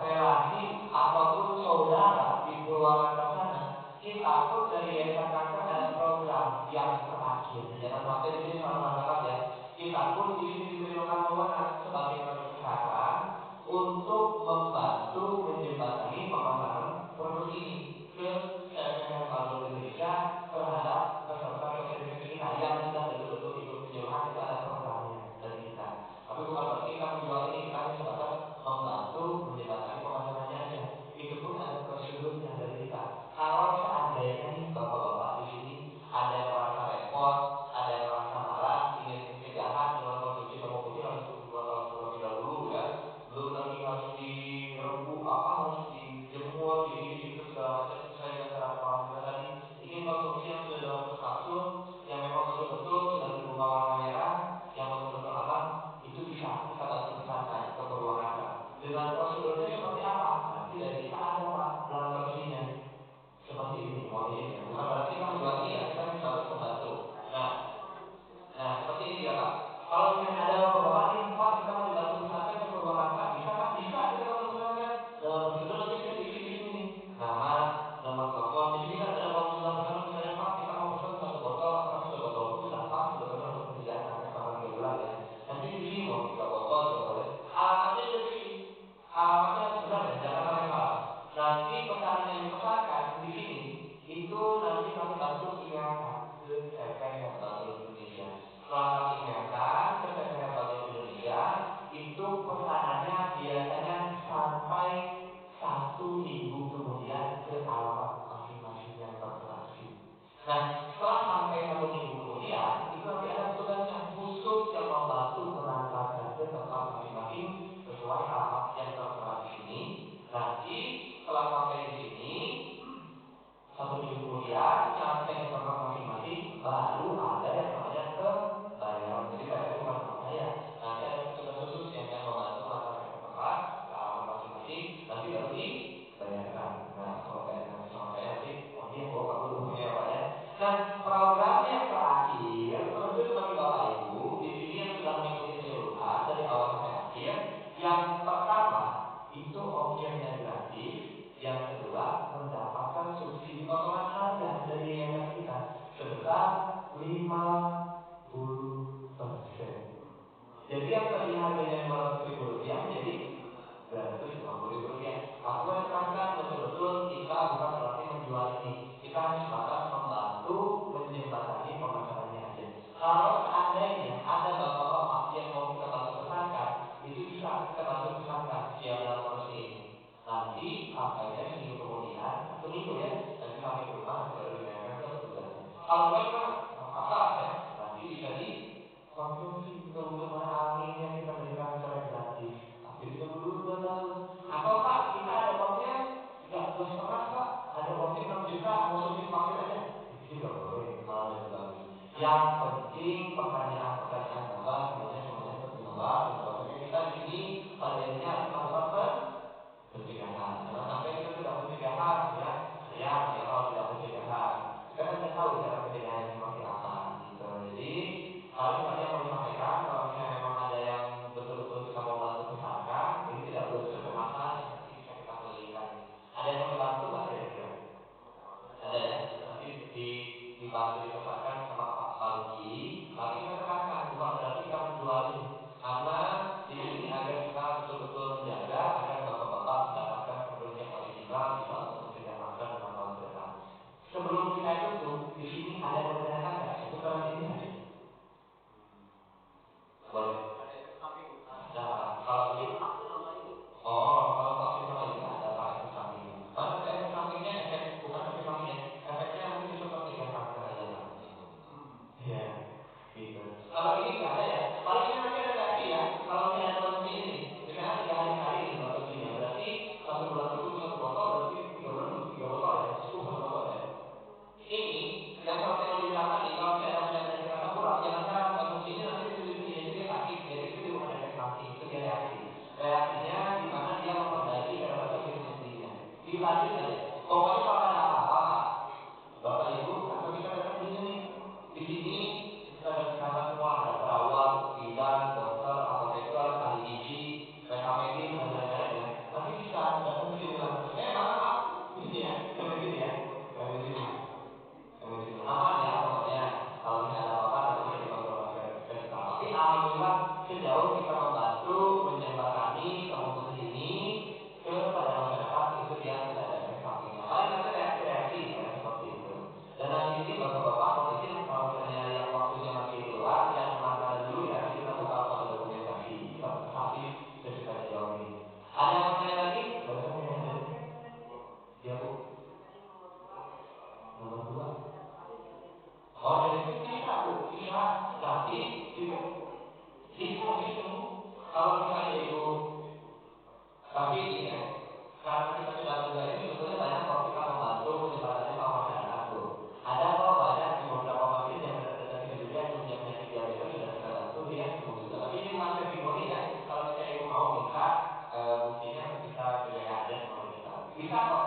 relasi ataupun saudara di Purwakarta sana, kita pun dari Yayasan Kanker ada program yang terakhir. Jangan sampai di sini salah tangkap ya. Kita pun di sini diberikan wewenang sebagai tenaga kesehatan untuk membantu menjembatani pemasaran produk ini ke PT Herbal World Indonesia terhadap peserta-peserta kita yang sudah betul-betul ikut penyuluhan. Itu ada programnya dari kita. Tapi bukan berarti kita menjual ini, kita hanya sebatas membantu menjembatani pemasarannya aja. Itu pun ada prosedurnya dari kita. Kalau seandainya nih bapak-bapak di sini ada yang merasa repot, ada yang merasa malas, ingin pencegahan dengan konsumsi tomo putih harus tunggu 2 tahun terlebih dahulu ya. Belum lagi harus direbus prosedurnya seperti apa? Berarti dari kita ada Pak dalam produksinya. Seperti ini, mohon izin ya. Bukan berarti kita menjual ini ya, kita sebatas membantu. Nah, seperti ini dia Pak. Kalau misalnya ada bapak-bapak nih, Pak kita mau dibantu pesantren ke Purwakarta, bisa Pak? Bisa kita bantu pesantren. Dalam prosedur nanti kita diisi di sini nih. Nama, nomor telepon. Di sini kan ada uang jumlah pesanan misalnya Pak, kita mau pesan 1 botol, karena 1 botol pun sudah pas sebetulnya untuk persediaan sampai selama 3 bulan ya. Nanti diisi mau 3 botol juga boleh. Alamatnya juga diisi. Alamatnya harus benar ya, jangan sampai salah. Nanti pesanan yang dipesankan di sini itu nanti kami bantu kirimkan ke CV Herbal Group Indonesia. Setelah kami emailkan ke CV Herbal Group Indonesia, itu pesanannya biasanya sampai 1 minggu kemudian ke alamat masing-masing yang tertera di sini. Nah, setelah sampai 1 minggu kemudian, itu nanti ada petugasnya khusus yang membantu mengantarkan ke tempat masing-masing sesuai alamat yang tertera di sini. Nanti setelah sampai di sini, 1 minggu kemudian nyampe ke tempat masing-masing, baru ada yang namanya pembayaran. Jadi bayarnya bukan sama saya, nanti ada petugas khusus yang membantu mengantarkan ke tempat, ke alamat masing-masing, nanti baru dibayarkan. Nah, kalau bayarkan sama saya nanti, oh iya, oh bagus uangnya ya Pak ya. Nah, program yang terakhir khusus bagi Bapak Ibu di sini yang sudah mengikuti keseluruhan dari awal sampai akhir. Yang pertama itu ongkirnya gratis. Yang kedua, mendapatkan subsidi potongan harga dari yayasan kita sebesar 50%. Jadi yang tadinya harganya Rp500.000 menjadi Rp350.000. Aku mau tekankan betul-betul kita bukan berarti menjual ini. Kita hanya sebatas membantu menjembatani pemasarannya aja. Kalau seandainya ada bapak-bapak yang mau kita bantu pesankan, itu bisa kita bantu pesankan via belangko resmi ini. Nanti sampainya seminggu kemudian, 1 minggu ya, nanti sampai ke rumah, nanti baru dibayarkan ke petugasnya. Kalau enggak juga nggak apa-apa ya, nanti bisa dikonsumsi. Tunggu mana anginnya kita berikan secara gratis, tapi ditunggu dulu 2 tahun. Atau Pak, kita ada uangnya 3,5 Pak, ada uangnya 6 juta, mau suntik waktu aja, itu juga boleh, malah lebih bagus. Yang penting pertanyaan-pertanyaan Bapak semuanya tetap menjawab, dan bahwasanya kita di sini pada intinya harus melakukan pencegahan. Jangan sampai kita tidak pencegahan, kemudian sayang ya kalau tidak pencegahan. Kita kan nggak tahu cara pencegahannya seperti apa gitu. Jadi paling tadi yang mau disampaikan, kalau misalnya memang ada yang betul-betul kita mau bantu pesankan, ini tidak perlu ke kemasan ya, nanti bisa kita kelilingkan ini. Ada yang mau dibantu nggak kira-kira? Ada ya, nanti dibantu dipesankan sama Pak Faruqi. Tapi kita tekankan, bukan berarti kita menjual ini. Karena di sini agar kita betul-betul menjaga agar bapak-bapak mendapatkan produk yang original, bisa untuk mencegah kanker 5 tahun ke depan. Sebelum saya tutup, di sini ada yang mau ditanyakan nggak seputaran ini saja? Boleh. Ada efek samping. Nah, kalau begitu. Vaksin sama ini. Oh, kalau vaksin sama ini nggak ada Pak efek sampingnya. Nanti efek sampingnya bukan efek samping ya. Efeknya nanti besok mencegah kanker aja Pak. Iya, gitu. Kalau ini nggak ada ya. Paling ini nanti ada reaksi ya. Kalau misalnya konsumsi ini nih, misalnya 3 hari sekali nih dikonsumsi ini ya. Berarti 1 bulan bertumbuh 1 botol, berarti 3 bulan bertumbuh 3 botol ya. Cukup 1 botol ya. Ini yang seperti yang Uli bilang tadi, kalau misalnya yang punya penyakit asam urat, jangan heran konsumsi ini nanti ujung-ujungnya itu dia sakit. Jadi itu bukan efek samping, itu dia reaksi. Reaksinya di mana dia memperbaiki kadar racun di tubuh sendirinya. Dilanjut aja. Pokoknya kalau ada apa-apa Pak, Bapak Ibu kantor kita datang di sini. Di sini tenaga kesehatan semua, ada perawat, bidan, dokter, apoteker, ahli gizi, rekamedis dan lain-lain ya. Nanti bisa datang ke sini langsung. Mana Pak? Ini ya, yang di sini ya, yang di sini. Yang di sini aman ya pokoknya. Kalau misalnya ada apa-apa nanti bisa dikonsultasikan ke kita. Tapi alhamdulillah sejauh kita membantu menjembatani pengunjung sini kepada masyarakat, itu dia tidak ada efek sampingnya. Paling nanti reaksi-reaksi ya seperti itu. Dan nanti ini bapak-bapak mohon izin kalau misalnya yang waktunya masih keluar, jangan makanan dulu ya. Nanti kita buka file dokumentasi. Kita bahas habis sesi tanya jawab ini. Ada yang mau tanya lagi? Barusan kayaknya ada nih. Iya Bu. Nomor 2. Oh, genetik bisa Bu, bisa. Tapi juga bisa Bu. Kalau misalnya Ibu, tapi ini ya, karena kita sudah menjual ini sebetulnya banyak kok kita membantu menjembatani sama masyarakat Bu. Ada kok banyak di beberapa pasien yang dekat-dekat sini juga yang punya penyakit diabetes sudah kita bantu dia sembuh juga. Tapi ini bukan testimoni ya. Kalau misalnya Ibu mau minta buktinya nanti Bisa kok